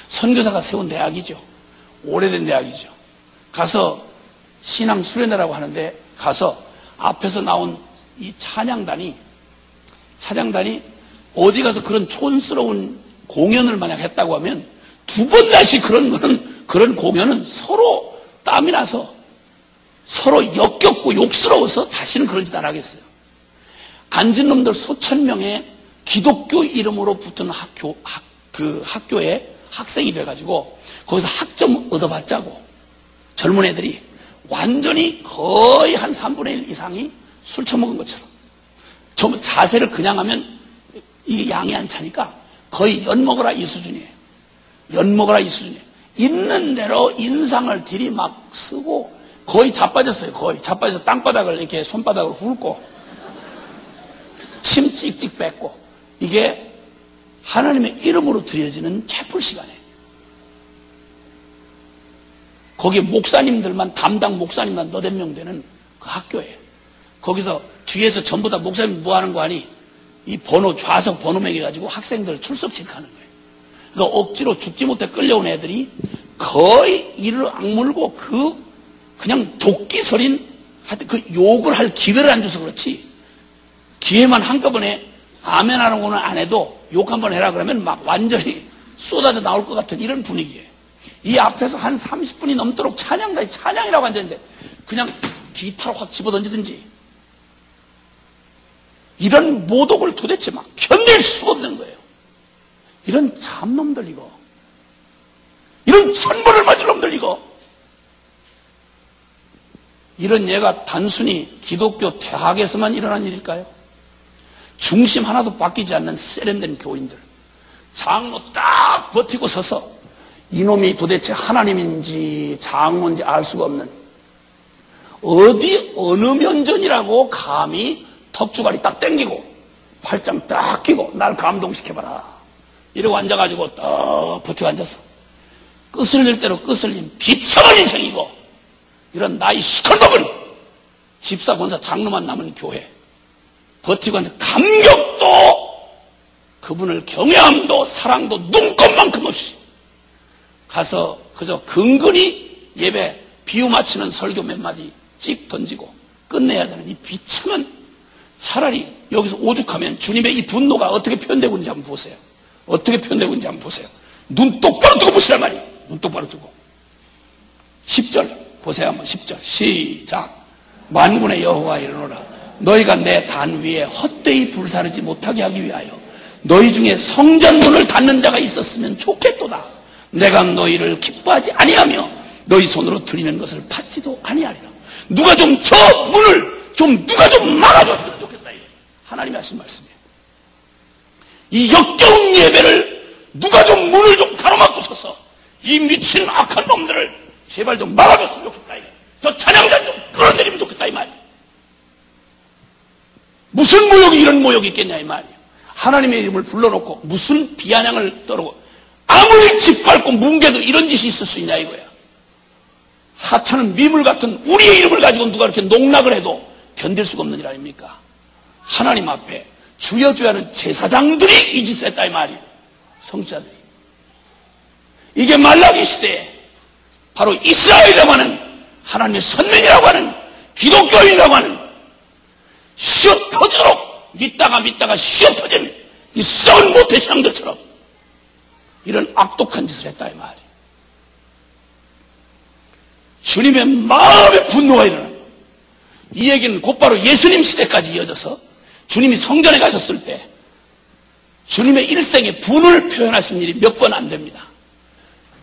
[SPEAKER 6] 선교사가 세운 대학이죠. 오래된 대학이죠. 가서 신앙 수련회라고 하는데 가서 앞에서 나온 이 찬양단이 어디 가서 그런 촌스러운 공연을 만약 했다고 하면 두 번 다시 그런 공연은 서로 땀이 나서 서로 역겹고 욕스러워서 다시는 그런 짓 안 하겠어요. 앉은 놈들 수천 명의 기독교 이름으로 붙은 학교에 학생이 돼가지고 거기서 학점 얻어봤자고 젊은 애들이 완전히 거의 한 3분의 1 이상이 술 처먹은 것처럼 좀 자세를 그냥 하면 이게 양이 안 차니까 거의 엿먹어라 이 수준이에요. 있는 대로 인상을 들이막 쓰고 거의 자빠졌어요. 자빠져서 땅바닥을 이렇게 손바닥으로 훑고 침 찍찍 뱉고 이게 하나님의 이름으로 드려지는 채플 시간이에요. 거기 목사님들만 담당 목사님만 너댓 명 되는 그 학교예요. 거기서 뒤에서 전부 다 목사님 뭐 하는 거 아니? 이 번호 좌석 번호 매겨가지고 학생들 출석 체크하는 거예요. 그러니까 억지로 죽지 못해 끌려온 애들이 거의 이를 악물고 그냥 도끼 서린 하여튼 그 욕을 할 기회를 안 줘서 그렇지 기회만 한꺼번에 아멘 하는 거는 안 해도 욕 한번 해라 그러면 막 완전히 쏟아져 나올 것 같은 이런 분위기예요. 이 앞에서 한 30분이 넘도록 찬양이라고 앉았는데 그냥 기타로 확 집어던지든지 이런 모독을 도대체 막 견딜 수가 없는 거예요. 이런 참놈들 이거 이런 천벌을 맞을 놈들 이거 이런 예가 단순히 기독교 대학에서만 일어난 일일까요? 중심 하나도 바뀌지 않는 세련된 교인들 장로 딱 버티고 서서 이놈이 도대체 하나님인지 장로인지 알 수가 없는 어느 면전이라고 감히 턱주가리 딱 당기고 팔짱 딱 끼고 날 감동시켜봐라 이러고 앉아가지고 딱 버티고 앉았어. 끄슬릴 대로 끄슬린 비참한 인생이고 이런 나이 시큰먹은 집사 권사 장로만 남은 교회 버티고 앉아 감격도 그분을 경외함도 사랑도 눈꼽만큼 없이 가서 그저 근근히 예배 비유 맞추는 설교 몇 마디 찍 던지고 끝내야 되는 이 비참한 차라리 여기서 오죽하면 주님의 이 분노가 어떻게 표현되고 있는지 한번 보세요. 눈 똑바로 뜨고 보시란 말이에요. 눈 똑바로 뜨고 10절 보세요. 한번 10절 시작. 만군의 여호와 이르노라 너희가 내 단 위에 헛되이 불사르지 못하게 하기 위하여 너희 중에 성전문을 닫는 자가 있었으면 좋겠도다. 내가 너희를 기뻐하지 아니하며 너희 손으로 들이는 것을 받지도 아니하리라. 누가 좀 저 문을 누가 좀 막아줬으면 좋겠다. 하나님이 하신 말씀이에요. 이 역겨운 예배를 누가 좀 문을 좀 가로막고 서서 이 미친 악한 놈들을 제발 좀 막아줬으면 좋겠다. 저 찬양자 좀 끌어내리면 좋겠다 이 말이에요. 무슨 모욕이 이런 모욕이 있겠냐 이 말이에요. 하나님의 이름을 불러놓고 무슨 비아냥을 떠르고 아무리 짓밟고 뭉개도 이런 짓이 있을 수 있냐 이거야. 하찮은 미물 같은 우리의 이름을 가지고 누가 이렇게 농락을 해도 견딜 수가 없는 일 아닙니까? 하나님 앞에 주여 주여 하는 제사장들이 이 짓을 했다 이 말이에요. 성자들이. 이게 말라기 시대에 바로 이스라엘이라고 하는 하나님의 선민이라고 하는 기독교인이라고 하는 시어 터지도록 믿다가 시어 터진 이 썩은 모태신앙들처럼 이런 악독한 짓을 했다 이 말이에요. 주님의 마음의 분노가 일어나는 이 얘기는 곧바로 예수님 시대까지 이어져서 주님이 성전에 가셨을 때 주님의 일생의 분을 표현하신 일이 몇 번 안 됩니다.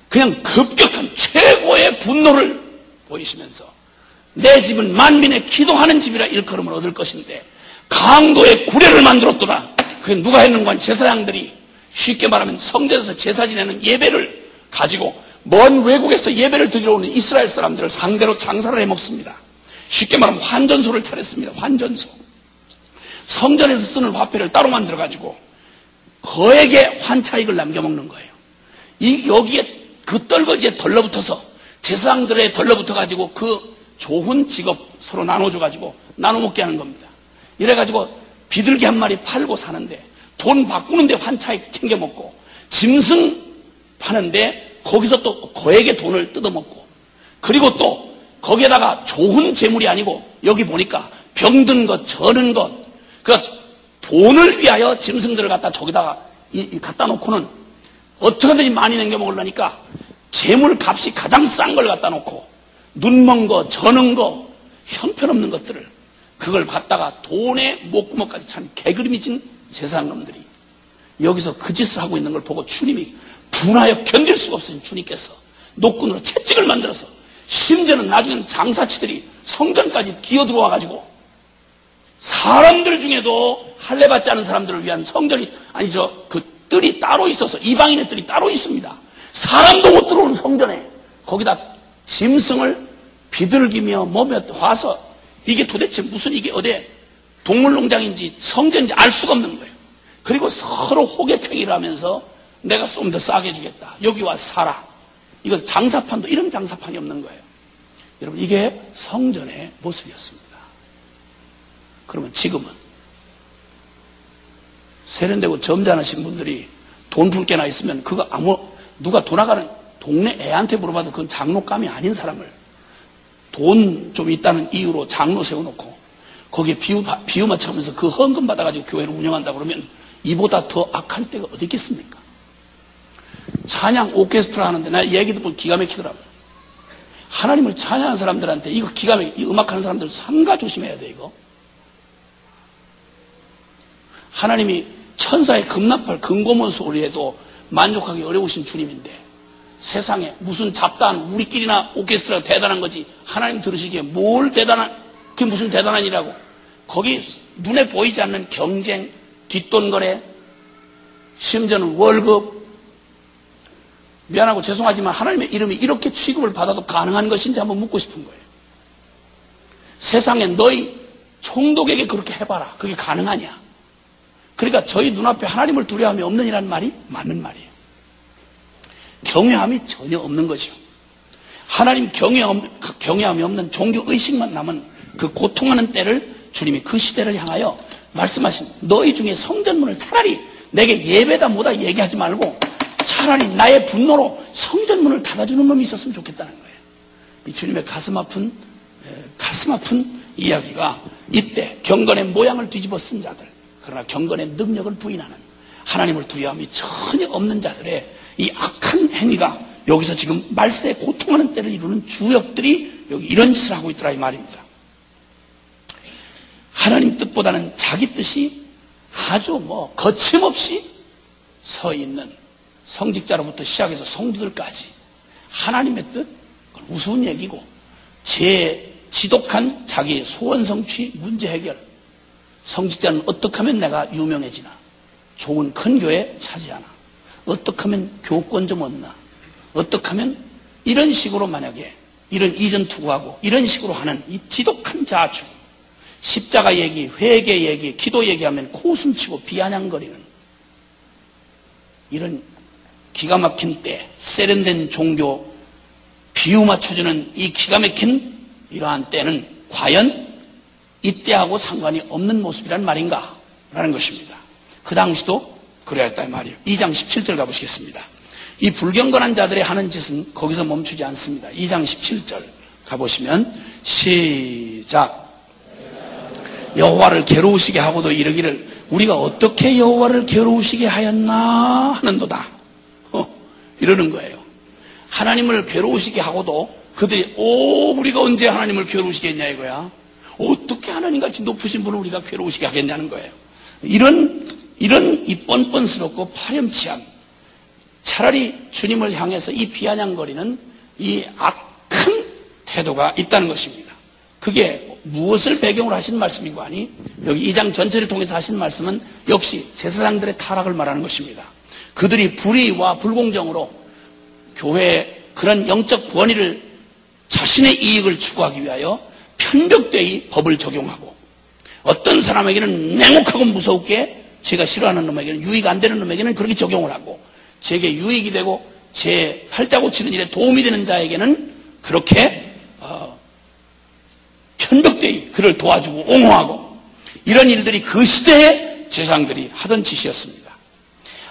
[SPEAKER 6] 그냥 급격한 최고의 분노를 보이시면서 내 집은 만민의 기도하는 집이라 일컬음을 얻을 것인데 강도의 구례를 만들었더라. 그게 누가 했는가? 제사장들이. 쉽게 말하면 성전에서 제사 지내는 예배를 가지고 먼 외국에서 예배를 드리러 오는 이스라엘 사람들을 상대로 장사를 해먹습니다. 쉽게 말하면 환전소를 차렸습니다. 환전소. 성전에서 쓰는 화폐를 따로 만들어가지고 거액의 환차익을 남겨먹는 거예요. 여기에 그 떨거지에 덜러붙어서 제사장들의 덜러붙어가지고 그 좋은 직업 서로 나눠줘가지고 나눠먹게 하는 겁니다. 이래가지고 비둘기 한 마리 팔고 사는데 돈 바꾸는데 환차익 챙겨먹고 짐승 파는데 거기서 또 거액의 돈을 뜯어먹고 그리고 또 거기에다가 좋은 재물이 아니고 여기 보니까 병든 것, 저는 것 그러니까 돈을 위하여 짐승들을 갖다 저기다가 갖다 놓고는 어떻게든지 많이 남겨먹으려니까 재물 값이 가장 싼 걸 갖다 놓고 눈먼 거, 저는 거, 형편없는 것들을 그걸 갖다가 돈의 목구멍까지 찬 개그림이 진 제사장놈들이 여기서 그 짓을 하고 있는 걸 보고 주님이 분하여 견딜 수가 없으신 주님께서 노끈으로 채찍을 만들어서 심지어는 나중에는 장사치들이 성전까지 기어들어와 가지고 사람들 중에도 할례받지 않은 사람들을 위한 성전이 아니죠 그 뜰이 따로 있어서 이방인의 뜰이 따로 있습니다. 사람도 못 들어오는 성전에 거기다 짐승을 비둘기며 뭐며 와서 이게 도대체 무슨 이게 어디 동물농장인지 성전인지 알 수가 없는 거예요. 그리고 서로 호객행위를 하면서 내가 좀 더 싸게 주겠다. 여기 와서 살아. 이건 장사판도 이런 장사판이 없는 거예요. 여러분 이게 성전의 모습이었습니다. 그러면 지금은 세련되고 점잖으신 분들이 돈 풀 게나 있으면 그거 누가 돌아가는 동네 애한테 물어봐도 그건 장로감이 아닌 사람을 돈 좀 있다는 이유로 장로 세워놓고 거기에 비유 맞춰가면서 그 헌금 받아가지고 교회를 운영한다 그러면 이보다 더 악할 때가 어디 있겠습니까? 찬양 오케스트라 하는데 나 얘기 듣고 기가 막히더라고요. 하나님을 찬양하는 사람들한테 이거 기가 막히게 음악하는 사람들 삼가 조심해야 돼 이거. 하나님이 천사의 금나팔 금고문 소리에도 만족하기 어려우신 주님인데 세상에 무슨 잡다한 우리끼리나 오케스트라가 대단한 거지 하나님 들으시기에 뭘 대단한 그게 무슨 대단한 일이라고 거기 눈에 보이지 않는 경쟁 뒷돈거래 심지어는 월급 미안하고 죄송하지만 하나님의 이름이 이렇게 취급을 받아도 가능한 것인지 한번 묻고 싶은 거예요. 세상에 너희 총독에게 그렇게 해봐라. 그게 가능하냐? 그러니까 저희 눈앞에 하나님을 두려움이 없는 이라는 말이 맞는 말이에요. 경외함이 전혀 없는 거죠. 하나님 경외함이 없는 종교의식만 남은 그 고통하는 때를 주님이 그 시대를 향하여 말씀하신 너희 중에 성전문을 차라리 내게 예배다 뭐다 얘기하지 말고 차라리 나의 분노로 성전문을 닫아주는 놈이 있었으면 좋겠다는 거예요. 이 주님의 가슴 아픈 이야기가 이때 경건의 모양을 뒤집어 쓴 자들 그러나 경건의 능력을 부인하는 하나님을 두려움이 전혀 없는 자들의 이 악한 행위가 여기서 지금 말세에 고통하는 때를 이루는 주역들이 여기 이런 짓을 하고 있더라 이 말입니다. 하나님 뜻보다는 자기 뜻이 아주 거침없이 서 있는 성직자로부터 시작해서 성도들까지 하나님의 뜻 그건 우스운 얘기고 제 지독한 자기의 소원 성취 문제 해결 성직자는 어떻게 하면 내가 유명해지나 좋은 큰 교회 차지하나 어떻게 하면 교권 좀 얻나 어떻게 하면 이런 식으로 만약에 이런 이전 투구하고 이런 식으로 하는 이 지독한 자주 십자가 얘기, 회개 얘기, 기도 얘기하면 코웃음치고 비아냥거리는 이런 기가 막힌 때 세련된 종교 비유 맞춰주는 이 기가 막힌 이러한 때는 과연 이때하고 상관이 없는 모습이란 말인가? 라는 것입니다. 그 당시도 그래야 했다 이 말이에요. 2장 17절 가보시겠습니다. 이 불경건한 자들이 하는 짓은 거기서 멈추지 않습니다. 2장 17절 가보시면 시작 여호와를 괴로우시게 하고도 이르기를 우리가 어떻게 여호와를 괴로우시게 하였나 하는도다. 이러는 거예요. 하나님을 괴로우시게 하고도 그들이 우리가 언제 하나님을 괴로우시게 했냐 이거야. 어떻게 하나님같이 높으신 분을 우리가 괴로우시게 하겠냐는 거예요. 이런 이 뻔뻔스럽고 파렴치한 차라리 주님을 향해서 이 비아냥거리는 이 악한 태도가 있다는 것입니다. 그게 무엇을 배경으로 하신 말씀이고 하니 여기 2장 전체를 통해서 하신 말씀은 역시 제사장들의 타락을 말하는 것입니다. 그들이 불의와 불공정으로 교회의 그런 영적 권위를 자신의 이익을 추구하기 위하여 편벽되이 법을 적용하고 어떤 사람에게는 냉혹하고 무섭게 제가 싫어하는 놈에게는 유익 안 되는 놈에게는 그렇게 적용을 하고 제게 유익이 되고 제 팔자 고치는 일에 도움이 되는 자에게는 그렇게 편벽되이 그를 도와주고 옹호하고 이런 일들이 그 시대의 제사장들이 하던 짓이었습니다.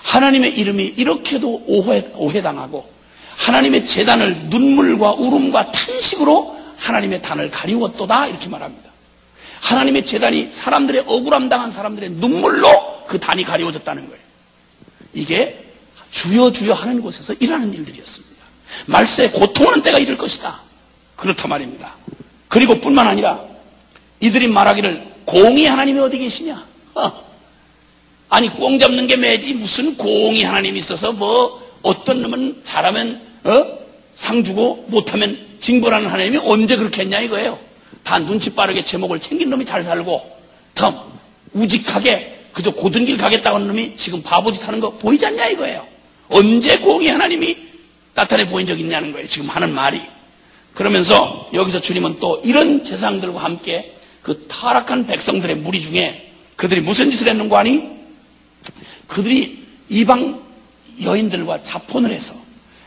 [SPEAKER 6] 하나님의 이름이 이렇게도 오해당하고 하나님의 제단을 눈물과 울음과 탄식으로 하나님의 단을 가리웠도다 이렇게 말합니다. 하나님의 제단이 사람들의 억울함 당한 사람들의 눈물로 그 단이 가리워졌다는 거예요. 이게 주여 주여 하는 곳에서 일하는 일들이었습니다. 말세에 고통하는 때가 이를 것이다. 그렇단 말입니다. 그리고 뿐만 아니라 이들이 말하기를 공의 하나님이 어디 계시냐? 아니 꽁 잡는 게 매지 무슨 공의 하나님이 있어서 뭐 어떤 놈은 잘하면 상 주고 못하면 징벌하는 하나님이 언제 그렇게 했냐 이거예요. 다 눈치 빠르게 제목을 챙긴 놈이 잘 살고 더 우직하게 그저 고든 길 가겠다고 하는 놈이 지금 바보짓 하는 거 보이지 않냐 이거예요. 언제 공의 하나님이 나타내 보인 적이 있냐는 거예요. 지금 하는 말이. 그러면서 여기서 주님은 또 이런 제사장들과 함께 그 타락한 백성들의 무리 중에 그들이 무슨 짓을 했는가 하니 그들이 이방 여인들과 자폰을 해서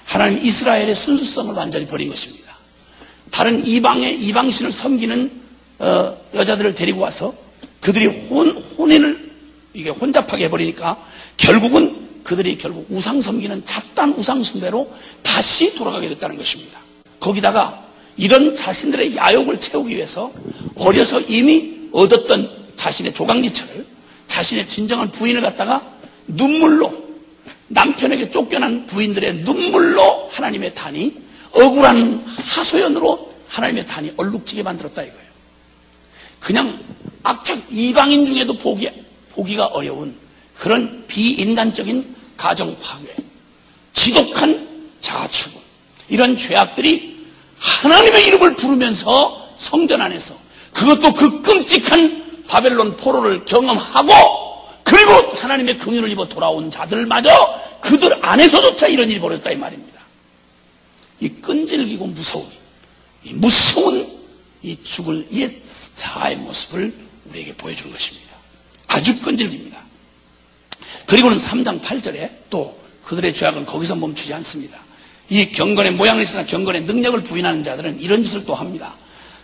[SPEAKER 6] 하나님 이스라엘의 순수성을 완전히 버린 것입니다. 다른 이방신을 섬기는 여자들을 데리고 와서 그들이 혼인을 이게 혼잡하게 해버리니까 결국은 그들이 결국 우상 섬기는 잡단 우상 숭배로 다시 돌아가게 됐다는 것입니다. 거기다가 이런 자신들의 야욕을 채우기 위해서 어려서 이미 얻었던 자신의 조강지처를 자신의 진정한 부인을 갖다가 눈물로 남편에게 쫓겨난 부인들의 눈물로 하나님의 단이 억울한 하소연으로 하나님의 단이 얼룩지게 만들었다 이거예요. 그냥 악착 이방인 중에도 보기가 어려운 그런 비인간적인 가정 파괴, 지독한 자아추구 이런 죄악들이 하나님의 이름을 부르면서 성전 안에서 그것도 그 끔찍한 바벨론 포로를 경험하고 그리고 하나님의 긍휼을 입어 돌아온 자들마저 그들 안에서조차 이런 일이 벌어졌다 이 말입니다. 이 끈질기고 무서운 이 죽을 옛 자아의 모습을 우리에게 보여주는 것입니다. 아주 끈질깁니다. 그리고는 3장 8절에 또 그들의 죄악은 거기서 멈추지 않습니다. 이 경건의 모양을 있으나 경건의 능력을 부인하는 자들은 이런 짓을 또 합니다.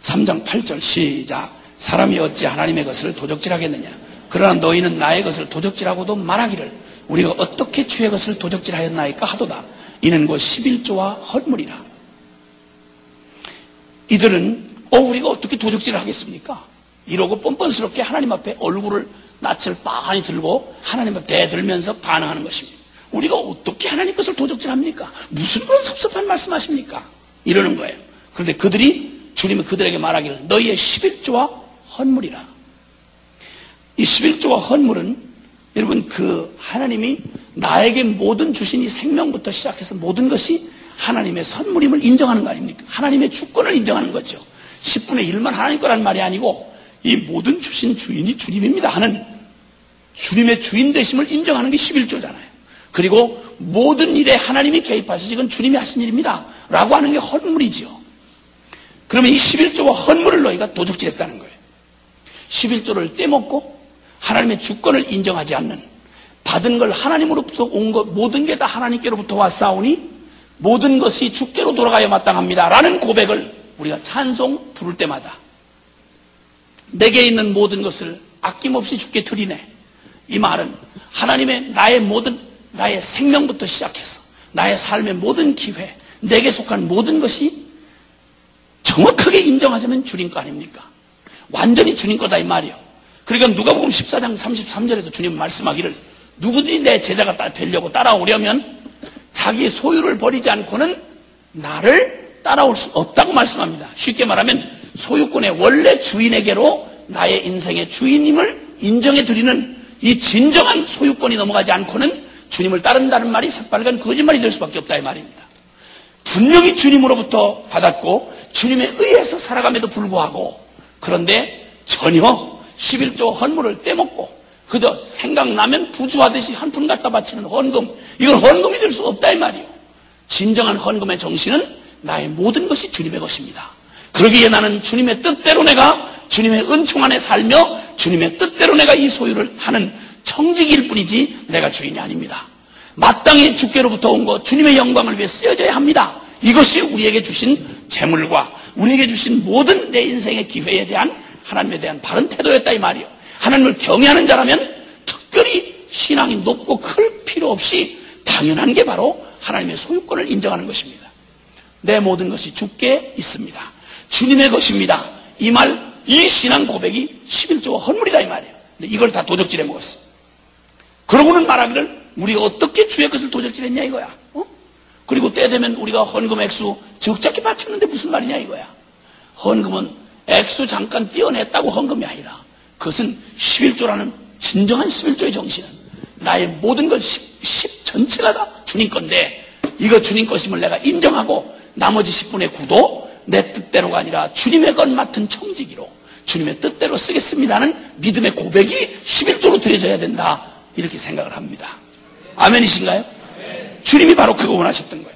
[SPEAKER 6] 3장 8절 시작. 사람이 어찌 하나님의 것을 도적질하겠느냐. 그러나 너희는 나의 것을 도적질하고도 말하기를 우리가 어떻게 주의 것을 도적질하였나이까 하도다. 이는 곧 11조와 헛물이라. 이들은 우리가 어떻게 도적질을 하겠습니까? 이러고 뻔뻔스럽게 하나님 앞에 얼굴을 낯을 빤히 들고 하나님 앞에 대들면서 반응하는 것입니다. 우리가 어떻게 하나님 것을 도적질합니까? 무슨 그런 섭섭한 말씀하십니까? 이러는 거예요. 그런데 주님은 그들에게 말하기를 너희의 11조와 헌물이라. 이 11조와 헌물은 여러분 하나님이 나에게 모든 주신 이 생명부터 시작해서 모든 것이 하나님의 선물임을 인정하는 거 아닙니까? 하나님의 주권을 인정하는 거죠. 10분의 1만 하나님 거란 말이 아니고 이 모든 주신 주인이 주님입니다 하는 주님의 주인 되심을 인정하는 게 11조잖아요. 그리고 모든 일에 하나님이 개입하셔서 이건 주님이 하신 일입니다 라고 하는 게 헌물이죠. 그러면 이 11조와 헌물을 너희가 도적질했다는 거예요. 11조를 떼먹고 하나님의 주권을 인정하지 않는 받은 걸 하나님으로부터 온 것 모든 게 다 하나님께로부터 왔사오니 모든 것이 주께로 돌아가야 마땅합니다 라는 고백을 우리가 찬송 부를 때마다 내게 있는 모든 것을 아낌없이 주께 드리네. 이 말은 하나님의 나의 생명부터 시작해서 나의 삶의 모든 기회, 내게 속한 모든 것이 정확하게 인정하자면 주님 거 아닙니까? 완전히 주님 거다 이 말이요. 그러니까 누가복음 14장 33절에도 주님 말씀하기를 누구든지 내 제자가 되려고 따라오려면 자기 소유를 버리지 않고는 나를 따라올 수 없다고 말씀합니다. 쉽게 말하면 소유권의 원래 주인에게로 나의 인생의 주인임을 인정해 드리는 이 진정한 소유권이 넘어가지 않고는 주님을 따른다는 말이 새빨간 거짓말이 될 수밖에 없다 이 말입니다. 분명히 주님으로부터 받았고 주님에 의해서 살아감에도 불구하고 그런데 전혀 11조 헌물을 떼먹고 그저 생각나면 부주하듯이 한 푼 갖다 바치는 헌금, 이건 헌금이 될 수 없다 이 말이요. 진정한 헌금의 정신은 나의 모든 것이 주님의 것입니다. 그러기에 나는 주님의 뜻대로 내가 주님의 은총 안에 살며 주님의 뜻대로 내가 이 소유를 하는 청지기일 뿐이지 내가 주인이 아닙니다. 마땅히 주께로부터 온 것, 주님의 영광을 위해 쓰여져야 합니다. 이것이 우리에게 주신 재물과 우리에게 주신 모든 내 인생의 기회에 대한 하나님에 대한 바른 태도였다 이 말이요. 하나님을 경외하는 자라면 특별히 신앙이 높고 클 필요 없이 당연한 게 바로 하나님의 소유권을 인정하는 것입니다. 내 모든 것이 주께 있습니다. 주님의 것입니다. 이 말, 이 신앙 고백이 11조와 헌물이다 이 말이에요. 근데 이걸 다 도적질해 먹었어. 그러고는 말하기를 우리가 어떻게 주의 것을 도적질했냐 이거야. 그리고 때 되면 우리가 헌금 액수 적작게 바쳤는데 무슨 말이냐 이거야. 헌금은 액수 잠깐 떼어냈다고 헌금이 아니라 그것은 11조라는 진정한 11조의 정신은 나의 모든 것 10 전체가 다 주님 건데 이거 주님 것임을 내가 인정하고 나머지 10분의 9도 내 뜻대로가 아니라 주님의 것 맡은 청지기로 주님의 뜻대로 쓰겠습니다는 믿음의 고백이 11조로 드려져야 된다 이렇게 생각을 합니다. 아멘이신가요? 주님이 바로 그거 원하셨던 거예요.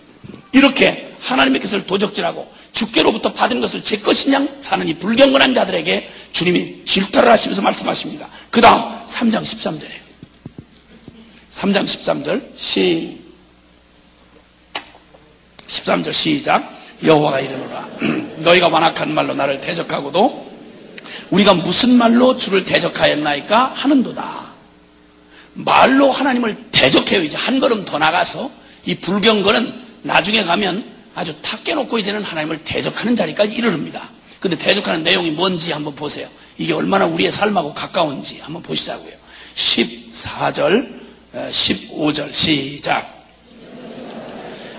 [SPEAKER 6] 이렇게 하나님의 것을 도적질하고 주께로부터 받은 것을 제 것인 양 사는 이 불경건한 자들에게 주님이 질타를 하시면서 말씀하십니다. 그 다음 3장 13절이에요. 3장 13절 13절 시작. 여호와가 이르노라 너희가 완악한 말로 나를 대적하고도 우리가 무슨 말로 주를 대적하였나이까 하는도다. 말로 하나님을 대적해요. 이제 한 걸음 더 나가서 이 불경건은 나중에 가면 아주 탁 깨놓고 이제는 하나님을 대적하는 자리까지 이르릅니다. 근데 대적하는 내용이 뭔지 한번 보세요. 이게 얼마나 우리의 삶하고 가까운지 한번 보시자고요. 14절 15절 시작.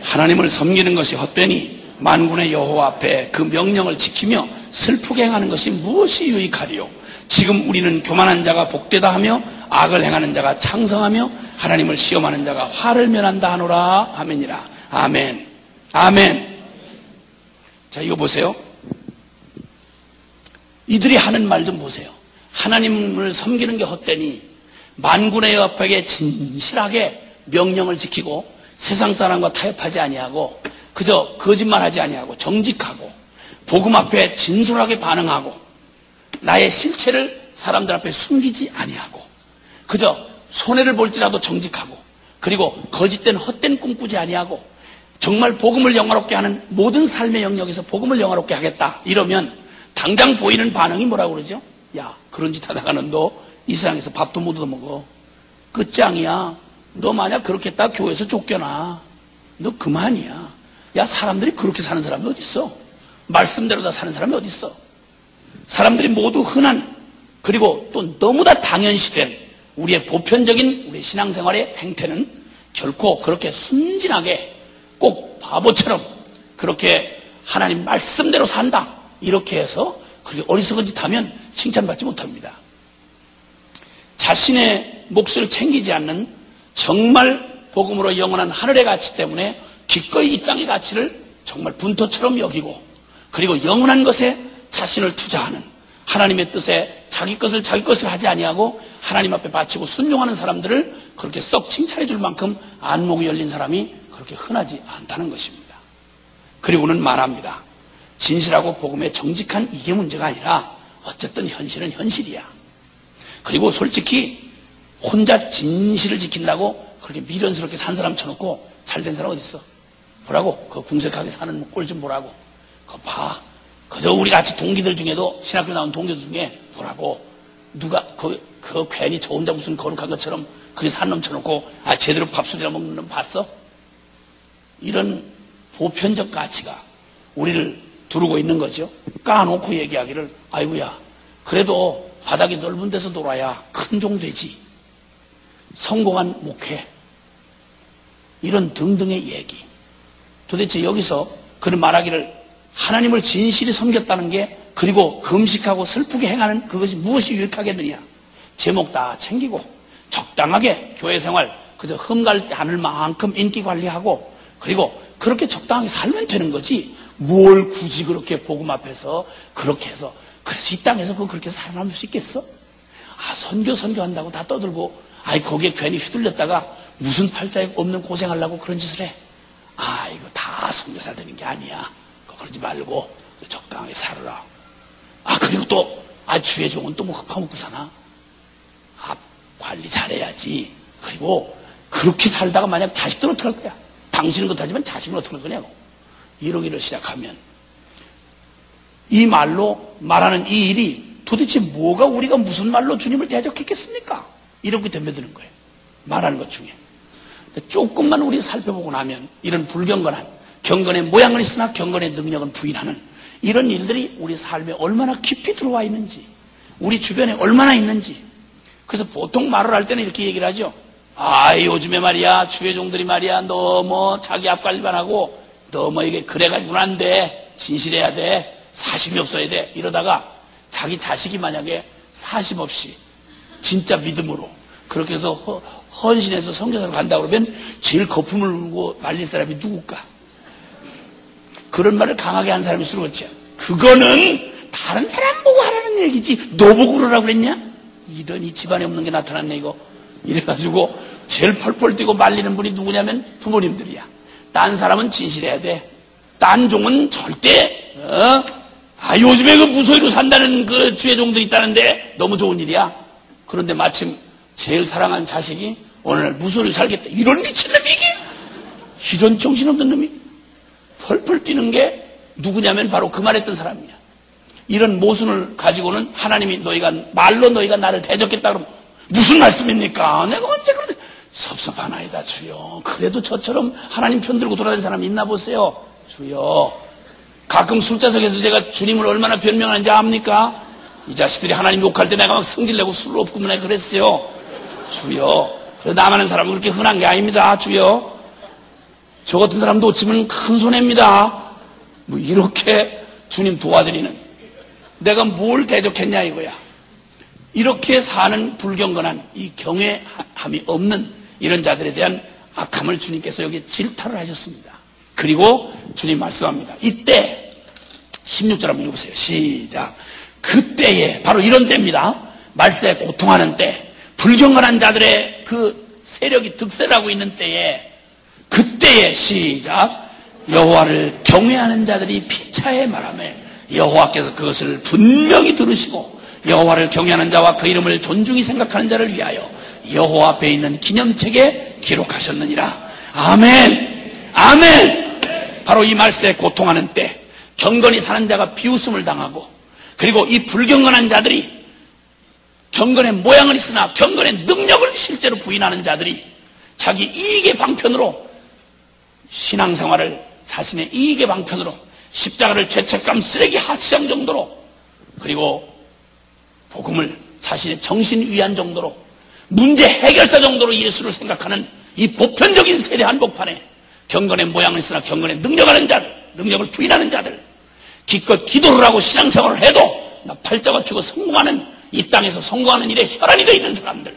[SPEAKER 6] 하나님을 섬기는 것이 헛되니 만군의 여호와 앞에 그 명령을 지키며 슬프게 행하는 것이 무엇이 유익하리요. 지금 우리는 교만한 자가 복되다 하며 악을 행하는 자가 창성하며 하나님을 시험하는 자가 화를 면한다 하노라. 아멘이라. 아멘. 아멘. 자, 이거 보세요. 이들이 하는 말 좀 보세요. 하나님을 섬기는 게 헛되니 만군의 여호와 앞에 진실하게 명령을 지키고 세상 사람과 타협하지 아니하고 그저 거짓말하지 아니하고 정직하고 복음 앞에 진솔하게 반응하고 나의 실체를 사람들 앞에 숨기지 아니하고 그저 손해를 볼지라도 정직하고 그리고 거짓된 헛된 꿈 꾸지 아니하고 정말 복음을 영화롭게 하는 모든 삶의 영역에서 복음을 영화롭게 하겠다 이러면 당장 보이는 반응이 뭐라고 그러죠? 야, 그런 짓 하다가는 너 이 세상에서 밥도 못 얻어먹어. 끝장이야. 너 만약 그렇게 했다가 교회에서 쫓겨나. 너 그만이야. 야, 사람들이 그렇게 사는 사람이 어딨어? 말씀대로 다 사는 사람이 어딨어? 사람들이 모두 흔한 그리고 또 너무나 당연시된 우리의 보편적인 우리 신앙생활의 행태는 결코 그렇게 순진하게 꼭 바보처럼 그렇게 하나님 말씀대로 산다 이렇게 해서 그렇게 어리석은 짓 하면 칭찬받지 못합니다. 자신의 몫을 챙기지 않는 정말 복음으로 영원한 하늘의 가치 때문에 기꺼이 이 땅의 가치를 정말 분토처럼 여기고 그리고 영원한 것에 자신을 투자하는 하나님의 뜻에 자기 것을 하지 아니하고 하나님 앞에 바치고 순종하는 사람들을 그렇게 썩 칭찬해 줄 만큼 안목이 열린 사람이 그렇게 흔하지 않다는 것입니다. 그리고는 말합니다. 진실하고 복음에 정직한 이게 문제가 아니라 어쨌든 현실은 현실이야. 그리고 솔직히 혼자 진실을 지킨다고 그렇게 미련스럽게 산 사람 쳐놓고 잘된 사람 어디 있어? 보라고. 그 궁색하게 사는 꼴 좀 보라고. 그거 봐. 그저 우리 같이 동기들 중에도 신학교 나온 동기들 중에 보라고. 누가 그 괜히 저 혼자 무슨 거룩한 것처럼 그렇게 산 놈 쳐놓고 제대로 밥술이나 먹는 놈 봤어? 이런 보편적 가치가 우리를 두르고 있는 거죠. 까놓고 얘기하기를 아이고야 그래도 바닥이 넓은 데서 놀아야 큰 종 되지. 성공한 목회 이런 등등의 얘기. 도대체 여기서 그는 말하기를 하나님을 진실히 섬겼다는 게 그리고 금식하고 슬프게 행하는 그것이 무엇이 유익하겠느냐. 제목 다 챙기고 적당하게 교회 생활 그저 흠갈지 않을 만큼 인기 관리하고 그리고 그렇게 적당하게 살면 되는 거지 뭘 굳이 그렇게 복음 앞에서 그렇게 해서 그래서 이 땅에서 그렇게 살아남을 수 있겠어? 선교한다고 다 떠들고, 거기에 괜히 휘둘렸다가 무슨 팔자에 없는 고생하려고 그런 짓을 해. 이거 다 선교사 되는 게 아니야. 그러지 말고 적당하게 살아라. 그리고 또, 주의 종은 또 뭐 흑파먹고 사나? 관리 잘해야지. 그리고 그렇게 살다가 만약 자식들은 어떡할 거야? 당신은 그렇다지만 자식은 어떡할 거냐고. 이러기를 시작하면 이 말로 말하는 이 일이 도대체 뭐가 우리가 무슨 말로 주님을 대적했겠습니까? 이렇게 덤벼드는 거예요. 말하는 것 중에. 조금만 우리 살펴보고 나면 이런 불경건한, 경건의 모양은 있으나 경건의 능력은 부인하는 이런 일들이 우리 삶에 얼마나 깊이 들어와 있는지, 우리 주변에 얼마나 있는지. 그래서 보통 말을 할 때는 이렇게 얘기를 하죠. 요즘에 말이야, 주의 종들이 말이야, 너무 자기 앞관리만 하고 너무 이게 그래가지고는 안 돼. 진실해야 돼. 사심이 없어야 돼. 이러다가 자기 자식이 만약에 사심 없이 진짜 믿음으로 그렇게 해서 헌신해서 선교사로 간다고 그러면 제일 거품을 울고 말릴 사람이 누굴까? 그런 말을 강하게 한 사람이 쓰러졌죠. 그거는 다른 사람 보고 하라는 얘기지 너 보고 그러라고 그랬냐? 이런 이 집안에 없는 게 나타났네 이거. 이래가지고 제일 펄펄 뛰고 말리는 분이 누구냐면 부모님들이야. 딴 사람은 진실해야 돼. 딴 종은 절대 요즘에 그 무소유로 산다는 그 주의 종들이 있다는데 너무 좋은 일이야. 그런데 마침 제일 사랑한 자식이 어느 날 무소유로 살겠다. 이런 미친놈이 이게 이런 정신없는 놈이 펄펄 뛰는 게 누구냐면 바로 그 말했던 사람이야. 이런 모순을 가지고는 하나님이 너희가 나를 대적했다 그러면 무슨 말씀입니까? 내가 언제 그런데 섭섭하나이다 주여. 그래도 저처럼 하나님 편들고 돌아다니는 사람이 있나 보세요. 주여. 가끔 술자석에서 제가 주님을 얼마나 변명하는지 압니까? 이 자식들이 하나님 욕할 때 내가 막 성질내고 술 없구나 그랬어요. 주여. 나만한 사람은 그렇게 흔한 게 아닙니다. 주여. 저 같은 사람 놓치면 큰 손해입니다. 이렇게 주님 도와드리는, 내가 뭘 대적했냐 이거야. 이렇게 사는 불경건한 이 경외함이 없는 이런 자들에 대한 악함을 주님께서 여기 질타를 하셨습니다. 그리고 주님 말씀합니다. 이때 16절 한번 읽어보세요. 시작. 그때에, 바로 이런 때입니다. 말세에 고통하는 때, 불경건한 자들의 그 세력이 득세를 하고 있는 때에, 그때에 시작. 여호와를 경외하는 자들이 피차에 말하며 여호와께서 그것을 분명히 들으시고 여호와를 경외하는 자와 그 이름을 존중히 생각하는 자를 위하여 여호와 앞에 있는 기념책에 기록하셨느니라. 아멘. 아멘. 바로 이 말세에 고통하는 때 경건히 사는 자가 비웃음을 당하고, 그리고 이 불경건한 자들이 경건의 모양은 있으나 경건의 능력을 실제로 부인하는 자들이 자기 이익의 방편으로 신앙생활을 자신의 이익의 방편으로 십자가를 죄책감 쓰레기 하치장 정도로, 그리고 복음을 자신의 정신 위안 정도로, 문제 해결사 정도로 예수를 생각하는 이 보편적인 세대 한복판에 경건의 모양을 있으나 경건의 능력하는 자들, 능력을 부인하는 자들, 기껏 기도를 하고 신앙생활을 해도 나 팔자 맞추고 성공하는, 이 땅에서 성공하는 일에 혈안이 되어 있는 사람들,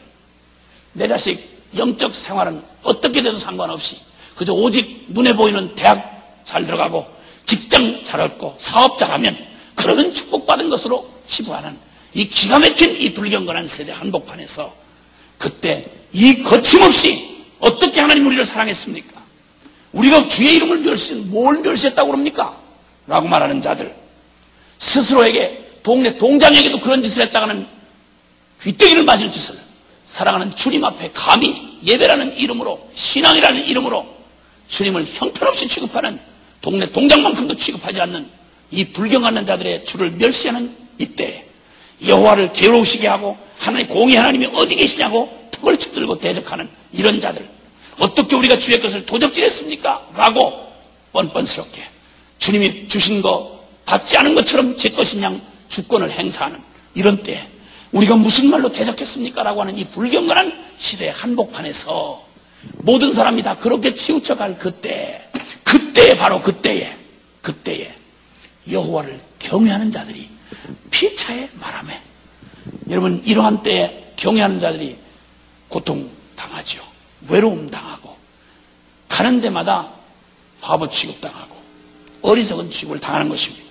[SPEAKER 6] 내 자식 영적 생활은 어떻게 돼도 상관없이 그저 오직 눈에 보이는 대학 잘 들어가고 직장 잘 얻고 사업 잘하면 그러면 축복받은 것으로 치부하는 이 기가 막힌 이 불경건한 세대 한복판에서 그때 이 거침없이 어떻게 하나님 우리를 사랑했습니까? 우리가 주의 이름을 뭘 멸시했다고 그럽니까? 라고 말하는 자들, 스스로에게 동네 동장에게도 그런 짓을 했다가는 귀때기를 맞을 짓을 사랑하는 주님 앞에 감히 예배라는 이름으로, 신앙이라는 이름으로 주님을 형편없이 취급하는, 동네 동장만큼도 취급하지 않는 이 불경하는 자들의 주를 멸시하는 이때 여호와를 괴로우시게 하고 하나님, 공의 하나님이 어디 계시냐고 턱을 쳐들고 대적하는 이런 자들, 어떻게 우리가 주의 것을 도적질했습니까? 라고 뻔뻔스럽게 주님이 주신 거 받지 않은 것처럼 제 것인 양 주권을 행사하는 이런 때 우리가 무슨 말로 대적했습니까? 라고 하는 이 불경건한 시대의 한복판에서 모든 사람이 다 그렇게 치우쳐갈 그때에 바로 그때에 여호와를 경외하는 자들이 피차에 말하며, 여러분 이러한 때에 경외하는 자들이 고통당하죠. 외로움 당하고 가는 데마다 바보 취급당하고 어리석은 취급을 당하는 것입니다.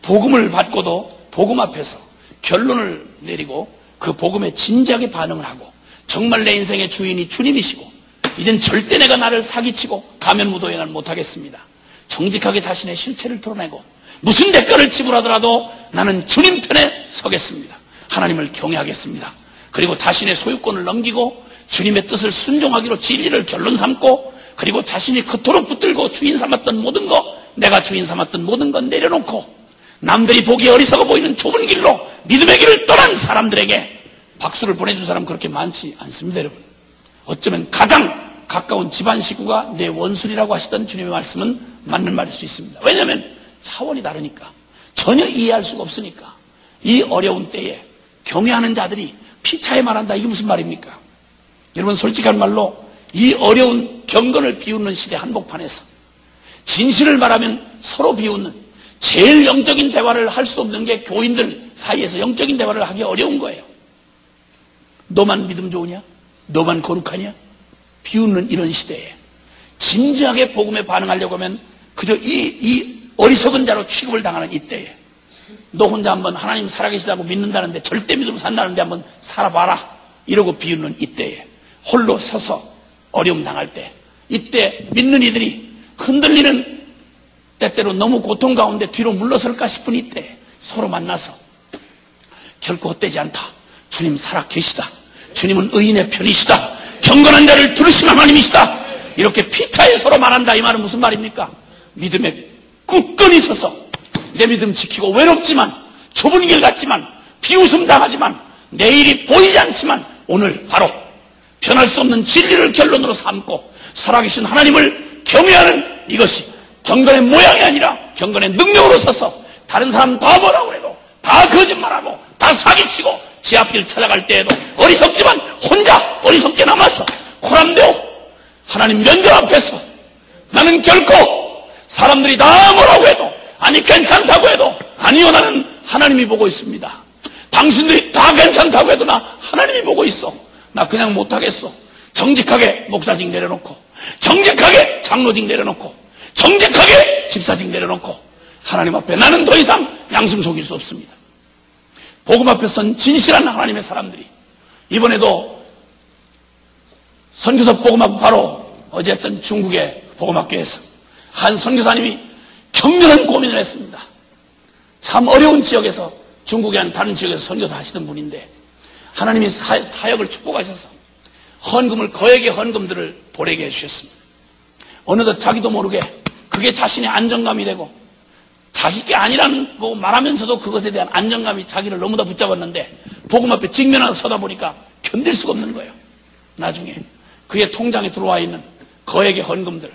[SPEAKER 6] 복음을 받고도 복음 앞에서 결론을 내리고 그 복음에 진지하게 반응을 하고 정말 내 인생의 주인이 주님이시고 이젠 절대 내가 나를 사기치고 가면무도행을 못하겠습니다. 정직하게 자신의 실체를 드러내고 무슨 대가를 지불하더라도 나는 주님 편에 서겠습니다. 하나님을 경외하겠습니다. 그리고 자신의 소유권을 넘기고 주님의 뜻을 순종하기로 진리를 결론 삼고 그리고 자신이 그토록 붙들고 주인 삼았던 모든 것, 내가 주인 삼았던 모든 것 내려놓고 남들이 보기에 어리석어 보이는 좁은 길로 믿음의 길을 떠난 사람들에게 박수를 보내준 사람 그렇게 많지 않습니다, 여러분. 어쩌면 가장 가까운 집안 식구가 내 원수리라고 하시던 주님의 말씀은 맞는 말일 수 있습니다. 왜냐하면 차원이 다르니까, 전혀 이해할 수가 없으니까. 이 어려운 때에 경외하는 자들이 피차에 말한다, 이게 무슨 말입니까? 여러분, 솔직한 말로 이 어려운 경건을 비웃는 시대 한복판에서 진실을 말하면 서로 비웃는, 제일 영적인 대화를 할 수 없는 게 교인들 사이에서 영적인 대화를 하기 어려운 거예요. 너만 믿음 좋으냐? 너만 거룩하냐? 비웃는 이런 시대에 진지하게 복음에 반응하려고 하면 그저 이 어리석은 자로 취급을 당하는 이때에 너 혼자 한번 하나님 살아계시다고 믿는다는데 절대 믿으로 산다는데 한번 살아봐라 이러고 비웃는 이때에 홀로 서서 어려움 당할 때, 이때 믿는 이들이 흔들리는 때때로 너무 고통 가운데 뒤로 물러설까 싶은 이때 서로 만나서 결코 헛되지 않다, 주님 살아계시다, 주님은 의인의 편이시다, 경건한 자를 들으신 하나님이시다, 이렇게 피차에 서로 말한다. 이 말은 무슨 말입니까? 믿음에 굳건히 서서 내 믿음 지키고 외롭지만 좁은 길 같지만 비웃음 당하지만 내일이 보이지 않지만 오늘 바로 변할 수 없는 진리를 결론으로 삼고 살아계신 하나님을 경외하는, 이것이 경건의 모양이 아니라 경건의 능력으로 서서 다른 사람 다 뭐라고 해도 다 거짓말하고 다 사기치고 제 앞길 찾아갈 때에도 어리석지만 혼자 어리석게 남아서 코람되어 하나님 면전 앞에서 나는 결코 사람들이 다 뭐라고 해도 아니 괜찮다고 해도 아니요 나는 하나님이 보고 있습니다. 당신들이 다 괜찮다고 해도 나 하나님이 보고 있어. 나 그냥 못하겠어. 정직하게 목사직 내려놓고 정직하게 장로직 내려놓고 정직하게 집사직 내려놓고 하나님 앞에 나는 더 이상 양심 속일 수 없습니다. 복음 앞에 선 진실한 하나님의 사람들이 이번에도 선교사 복음학교 바로 어제 했던 중국의 복음학교에서 한 선교사님이 격렬한 고민을 했습니다. 참 어려운 지역에서 중국의 한 다른 지역에서 선교사 하시던 분인데 하나님이 사역을 축복하셔서 헌금을 거액의 헌금들을 보내게 해주셨습니다. 어느덧 자기도 모르게 그게 자신의 안정감이 되고 자기 게 아니라는 거 말하면서도 그것에 대한 안정감이 자기를 너무나 붙잡았는데 복음 앞에 직면하여 서다 보니까 견딜 수가 없는 거예요. 나중에 그의 통장에 들어와 있는 거액의 헌금들,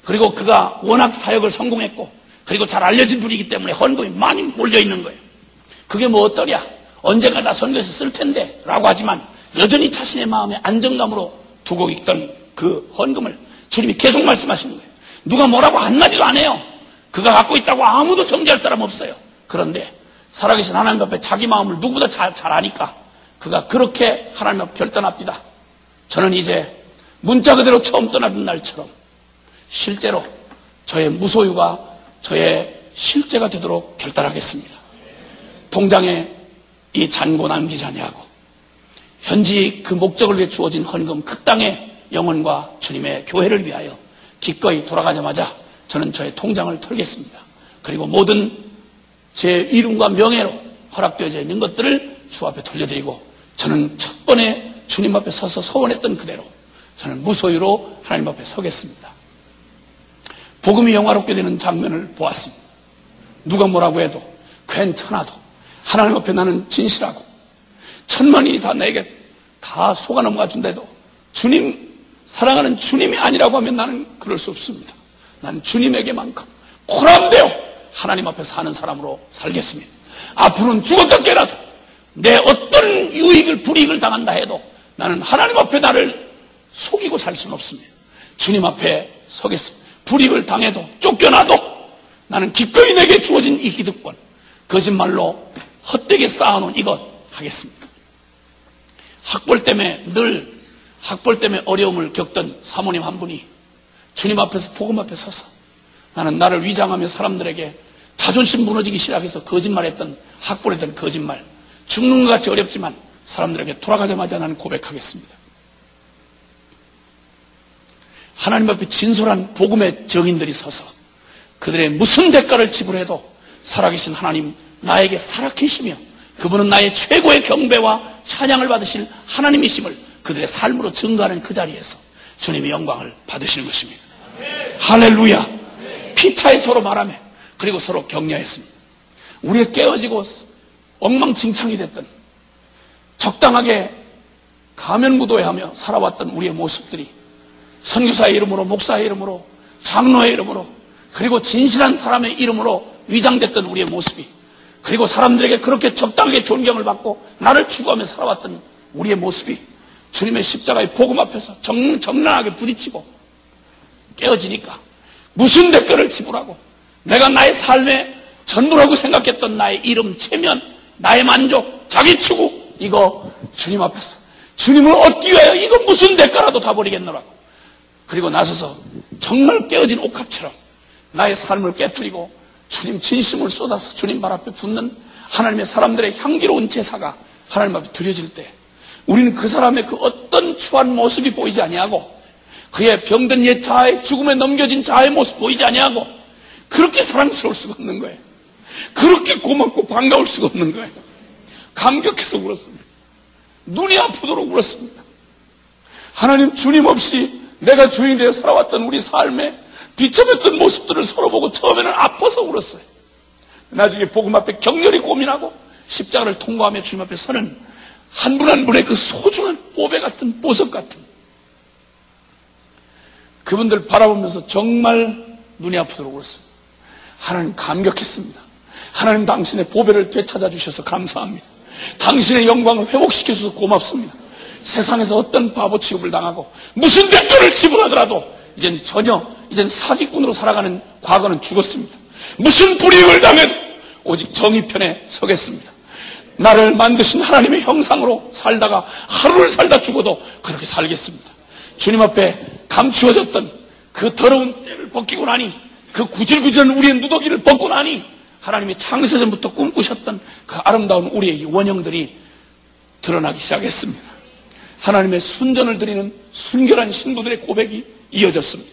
[SPEAKER 6] 그리고 그가 워낙 사역을 성공했고 그리고 잘 알려진 분이기 때문에 헌금이 많이 몰려있는 거예요. 그게 뭐 어떠랴, 언젠가 다 선교에서 쓸 텐데 라고 하지만 여전히 자신의 마음의 안정감으로 두고 있던 그 헌금을 주님이 계속 말씀하시는 거예요. 누가 뭐라고 한마디도 안 해요. 그가 갖고 있다고 아무도 정죄할 사람 없어요. 그런데 살아계신 하나님 앞에 자기 마음을 누구보다 잘 아니까 그가 그렇게 하나님 앞에 결단합니다. 저는 이제 문자 그대로 처음 떠나던 날처럼 실제로 저의 무소유가 저의 실제가 되도록 결단하겠습니다. 통장에 이 잔고 남기지 아니하고 현지 그 목적을 위해 주어진 헌금 그 땅의 영혼과 주님의 교회를 위하여 기꺼이 돌아가자마자 저는 저의 통장을 털겠습니다. 그리고 모든 제 이름과 명예로 허락되어져 있는 것들을 주 앞에 돌려드리고 저는 첫 번에 주님 앞에 서서 서원했던 그대로 저는 무소유로 하나님 앞에 서겠습니다. 복음이 영화롭게 되는 장면을 보았습니다. 누가 뭐라고 해도 괜찮아도 하나님 앞에 나는 진실하고 천만인이 다 내게 다 속아 넘어가 준대도 주님, 사랑하는 주님이 아니라고 하면 나는 그럴 수 없습니다. 난 주님에게만큼 코람되어 하나님 앞에 사는 사람으로 살겠습니다. 앞으로는 죽었다 깨라도 내 어떤 유익을 불이익을 당한다 해도 나는 하나님 앞에 나를 속이고 살 수는 없습니다. 주님 앞에 서겠습니다. 불이익을 당해도 쫓겨나도 나는 기꺼이 내게 주어진 이 기득권, 거짓말로 헛되게 쌓아놓은 이것 하겠습니다. 학벌 때문에 어려움을 겪던 사모님 한 분이 주님 앞에서 복음 앞에 서서 나는 나를 위장하며 사람들에게 자존심 무너지기 시작해서 거짓말했던, 학벌했던 거짓말, 죽는 것 같이 어렵지만 사람들에게 돌아가자마자 나는 고백하겠습니다. 하나님 앞에 진솔한 복음의 증인들이 서서 그들의 무슨 대가를 지불해도 살아계신 하나님, 나에게 살아계시며 그분은 나의 최고의 경배와 찬양을 받으실 하나님이심을 그들의 삶으로 증거하는 그 자리에서 주님의 영광을 받으시는 것입니다. 할렐루야. 피차에 서로 말하며 그리고 서로 격려했습니다. 우리의 깨어지고 엉망진창이 됐던, 적당하게 가면무도회하며 살아왔던 우리의 모습들이 선교사의 이름으로, 목사의 이름으로, 장로의 이름으로, 그리고 진실한 사람의 이름으로 위장됐던 우리의 모습이, 그리고 사람들에게 그렇게 적당하게 존경을 받고 나를 추구하며 살아왔던 우리의 모습이 주님의 십자가의 복음 앞에서 정당하게 부딪히고 깨어지니까 무슨 대가를 지불하고 내가 나의 삶의 전부라고 생각했던 나의 이름, 체면, 나의 만족, 자기 추구, 이거 주님 앞에서 주님을 얻기 위하여 이거 무슨 대가라도 다 버리겠노라고, 그리고 나서서 정말 깨어진 옥합처럼 나의 삶을 깨트리고 주님 진심을 쏟아서 주님 발 앞에 붓는 하나님의 사람들의 향기로운 제사가 하나님 앞에 드려질 때 우리는 그 사람의 그 어떤 추한 모습이 보이지 아니하고 그의 병든 옛 자아의 죽음에 넘겨진 자아의 모습 보이지 아니하고 그렇게 사랑스러울 수가 없는 거예요. 그렇게 고맙고 반가울 수가 없는 거예요. 감격해서 울었습니다. 눈이 아프도록 울었습니다. 하나님, 주님 없이 내가 주인이 되어 살아왔던 우리 삶에 비참했던 모습들을 서로 보고 처음에는 아파서 울었어요. 나중에 복음 앞에 격렬히 고민하고 십자가를 통과하며 주님 앞에 서는 한 분 한 분의 그 소중한 보배 같은, 보석 같은 그분들 바라보면서 정말 눈이 아프도록 울었어요. 하나님, 감격했습니다. 하나님, 당신의 보배를 되찾아 주셔서 감사합니다. 당신의 영광을 회복시켜 주셔서 고맙습니다. 세상에서 어떤 바보 취급을 당하고 무슨 대가를 지불하더라도 이젠 사기꾼으로 살아가는 과거는 죽었습니다. 무슨 불이익을 당해도 오직 정의 편에 서겠습니다. 나를 만드신 하나님의 형상으로 살다가 하루를 살다 죽어도 그렇게 살겠습니다. 주님 앞에 감추어졌던 그 더러운 때를 벗기고 나니, 그 구질구질한 우리의 누더기를 벗고 나니 하나님이 창세전부터 꿈꾸셨던 그 아름다운 우리의 원형들이 드러나기 시작했습니다. 하나님의 순전을 드리는 순결한 신부들의 고백이 이어졌습니다.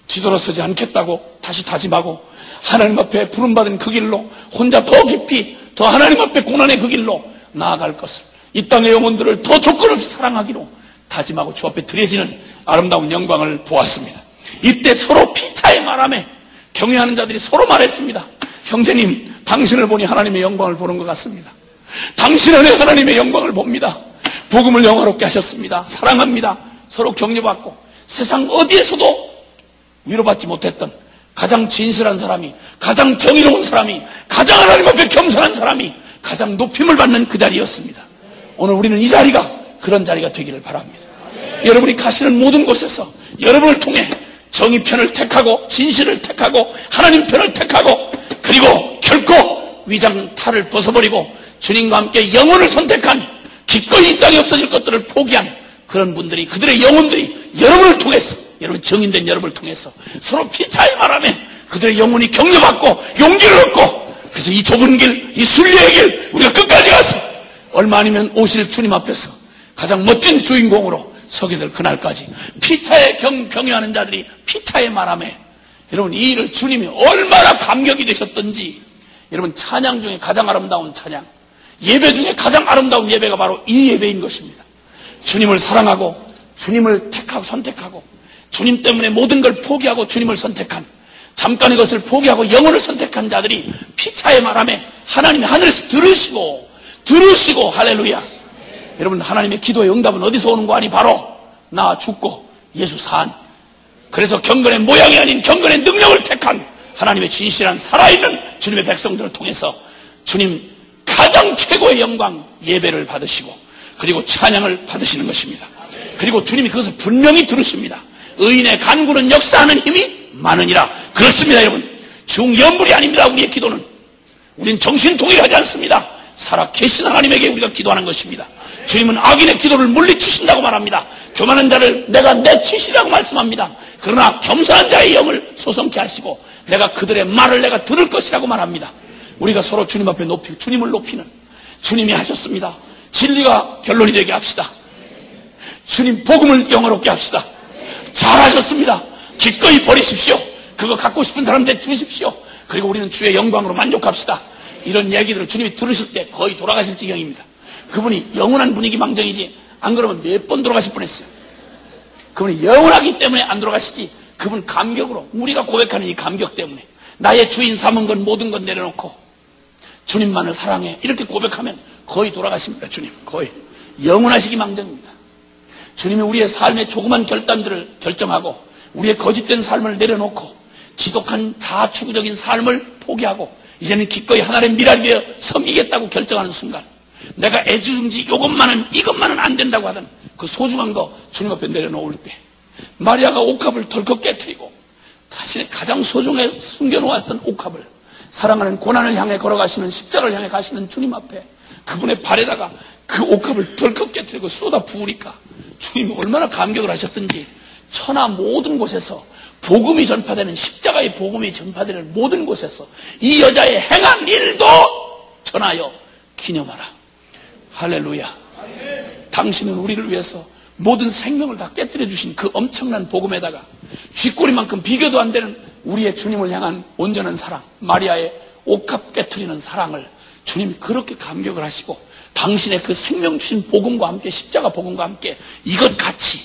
[SPEAKER 6] 뒤돌아서지 않겠다고 다시 다짐하고 하나님 앞에 부름받은 그 길로 혼자 더 깊이 더 하나님 앞에 고난의 그 길로 나아갈 것을, 이 땅의 영혼들을 더 조건 없이 사랑하기로 다짐하고 주 앞에 드려지는 아름다운 영광을 보았습니다. 이때 서로 피차에 말하며 경외하는 자들이 서로 말했습니다. 형제님, 당신을 보니 하나님의 영광을 보는 것 같습니다. 당신 안에 하나님의 영광을 봅니다. 복음을 영화롭게 하셨습니다. 사랑합니다. 서로 격려받고 세상 어디에서도 위로받지 못했던 가장 진실한 사람이, 가장 정의로운 사람이, 가장 하나님 앞에 겸손한 사람이 가장 높임을 받는 그 자리였습니다. 오늘 우리는 이 자리가 그런 자리가 되기를 바랍니다. 여러분이 가시는 모든 곳에서 여러분을 통해 정의 편을 택하고 진실을 택하고 하나님 편을 택하고 그리고 결코 위장탈을 벗어버리고 주님과 함께 영혼을 선택한, 기꺼이 이 땅에 없어질 것들을 포기한 그런 분들이, 그들의 영혼들이 여러분을 통해서, 여러분 증인된 여러분을 통해서 서로 피차에 말하며 그들의 영혼이 격려받고 용기를 얻고, 그래서 이 좁은 길, 이 순례의 길 우리가 끝까지 가서 얼마 아니면 오실 주님 앞에서 가장 멋진 주인공으로 서게 될 그날까지 피차에 경외하는 자들이 피차에 말하며, 여러분 이 일을 주님이 얼마나 감격이 되셨던지, 여러분 찬양 중에 가장 아름다운 찬양, 예배 중에 가장 아름다운 예배가 바로 이 예배인 것입니다. 주님을 사랑하고 주님을 택하고 선택하고 주님 때문에 모든 걸 포기하고 주님을 선택한, 잠깐의 것을 포기하고 영혼을 선택한 자들이 피차에 말하며 하나님이 하늘에서 들으시고 할렐루야. 여러분, 하나님의 기도의 응답은 어디서 오는 거 아니? 바로 나 죽고 예수 산, 그래서 경건의 모양이 아닌 경건의 능력을 택한 하나님의 진실한 살아있는 주님의 백성들을 통해서 주님 가장 최고의 영광 예배를 받으시고 그리고 찬양을 받으시는 것입니다. 그리고 주님이 그것을 분명히 들으십니다. 의인의 간구는 역사하는 힘이 많으니라. 그렇습니다. 여러분, 중연불이 아닙니다. 우리의 기도는, 우리는 정신통일하지 않습니다. 살아 계신 하나님에게 우리가 기도하는 것입니다. 주님은 악인의 기도를 물리치신다고 말합니다. 교만한 자를 내가 내치시라고 말씀합니다. 그러나 겸손한 자의 영을 소성케 하시고 내가 그들의 말을 내가 들을 것이라고 말합니다. 우리가 서로 주님 앞에 높이고 주님을 높이는, 주님이 하셨습니다. 진리가 결론이 되게 합시다. 주님 복음을 영화롭게 합시다. 잘하셨습니다. 기꺼이 버리십시오. 그거 갖고 싶은 사람들 주십시오. 그리고 우리는 주의 영광으로 만족합시다. 이런 얘기들을 주님이 들으실 때 거의 돌아가실 지경입니다. 그분이 영원한 분위기 망정이지 안 그러면 몇 번 돌아가실 뻔했어요. 그분이 영원하기 때문에 안 돌아가시지, 그분 감격으로, 우리가 고백하는 이 감격 때문에 나의 주인 삼은 건 모든 건 내려놓고 주님만을 사랑해 이렇게 고백하면 거의 돌아가십니다. 주님 거의 영원하시기 망정입니다. 주님이 우리의 삶의 조그만 결단들을 결정하고 우리의 거짓된 삶을 내려놓고 지독한 자아추구적인 삶을 포기하고 이제는 기꺼이 하나님의 미랄이 되어 섬기겠다고 결정하는 순간, 내가 애지중지 이것만은 안 된다고 하던 그 소중한 거 주님 앞에 내려놓을 때, 마리아가 옥합을 덜컥 깨트리고 자신의 가장 소중하게 숨겨놓았던 옥합을 사랑하는 고난을 향해 걸어가시는, 십자가를 향해 가시는 주님 앞에 그분의 발에다가 그 옥합을 덜컥 깨트리고 쏟아 부으니까 주님이 얼마나 감격을 하셨던지, 천하 모든 곳에서 복음이 전파되는, 십자가의 복음이 전파되는 모든 곳에서 이 여자의 행한 일도 전하여 기념하라. 할렐루야. 당신은 우리를 위해서 모든 생명을 다 깨뜨려 주신 그 엄청난 복음에다가 쥐꼬리만큼 비교도 안 되는 우리의 주님을 향한 온전한 사랑, 마리아의 옥합 깨뜨리는 사랑을 주님이 그렇게 감격을 하시고, 당신의 그 생명 주신 복음과 함께, 십자가 복음과 함께 이것 같이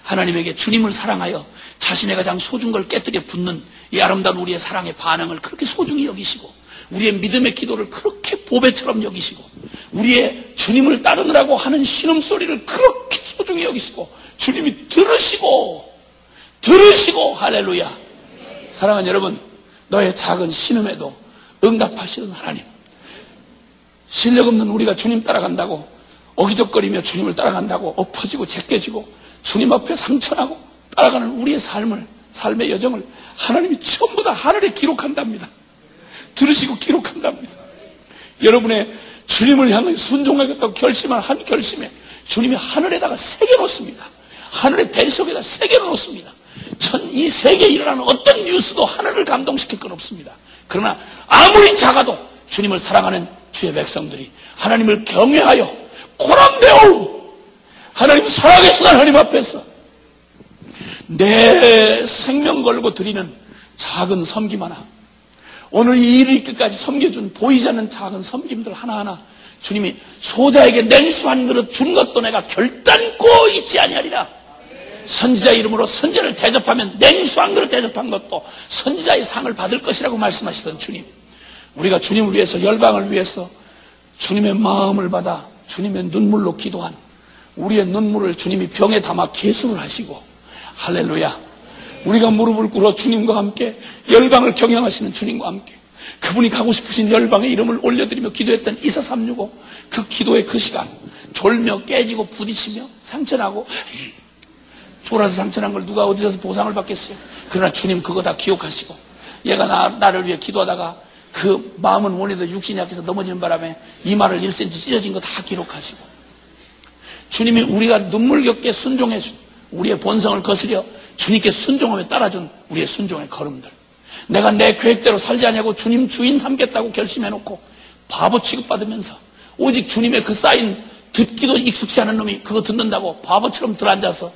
[SPEAKER 6] 하나님에게 주님을 사랑하여 자신의 가장 소중한 걸 깨뜨려 붓는 이 아름다운 우리의 사랑의 반응을 그렇게 소중히 여기시고, 우리의 믿음의 기도를 그렇게 보배처럼 여기시고, 우리의 주님을 따르느라고 하는 신음소리를 그렇게 소중히 여기시고, 주님이 들으시고 할렐루야. 사랑하는 여러분, 너의 작은 신음에도 응답하시는 하나님, 실력 없는 우리가 주님 따라간다고 어기적거리며 주님을 따라간다고 엎어지고 제껴지고 주님 앞에 상처나고 따라가는 우리의 삶의 여정을 하나님이 전부 다 하늘에 기록한답니다. 들으시고 기록한답니다. 여러분의 주님을 향해 순종하겠다고 결심한 한 결심에 주님이 하늘에다가 새겨놓습니다. 하늘의 대속에다 새겨놓습니다. 이 세계에 일어나는 어떤 뉴스도 하늘을 감동시킬 건 없습니다. 그러나 아무리 작아도 주님을 사랑하는 주의 백성들이 하나님을 경외하여 고람되어 하나님 살아계신 하나님 앞에서 내 생명 걸고 드리는 작은 섬김 하나, 오늘 이 일을 끝까지 섬겨준 보이지 않는 작은 섬김들 하나하나 주님이 소자에게 냉수 한 그릇 준 것도 내가 결단코 잊지 아니하리라. 선지자 이름으로 선지자를 대접하면 냉수 한 그릇 대접한 것도 선지자의 상을 받을 것이라고 말씀하시던 주님, 우리가 주님을 위해서, 열방을 위해서 주님의 마음을 받아 주님의 눈물로 기도한 우리의 눈물을 주님이 병에 담아 계수를 하시고, 할렐루야, 우리가 무릎을 꿇어 주님과 함께 열방을 경영하시는 주님과 함께 그분이 가고 싶으신 열방의 이름을 올려드리며 기도했던 이사 365, 그 기도의 그 시간, 졸며 깨지고 부딪히며 상처나고 졸아서 상처난 걸 누가 어디서 보상을 받겠어요. 그러나 주님 그거 다 기억하시고, 얘가 나를 위해 기도하다가 그 마음은 원해도 육신이 약해서 넘어지는 바람에 이마를 1cm 찢어진 거 다 기록하시고, 주님이 우리가 눈물겹게 순종해 준 우리의 본성을 거스려 주님께 순종하며 따라준 우리의 순종의 걸음들, 내가 내 계획대로 살지 않냐고 주님 주인 삼겠다고 결심해놓고 바보 취급받으면서 오직 주님의 그 쌓인 듣기도 익숙치 않은 놈이 그거 듣는다고 바보처럼 들어앉아서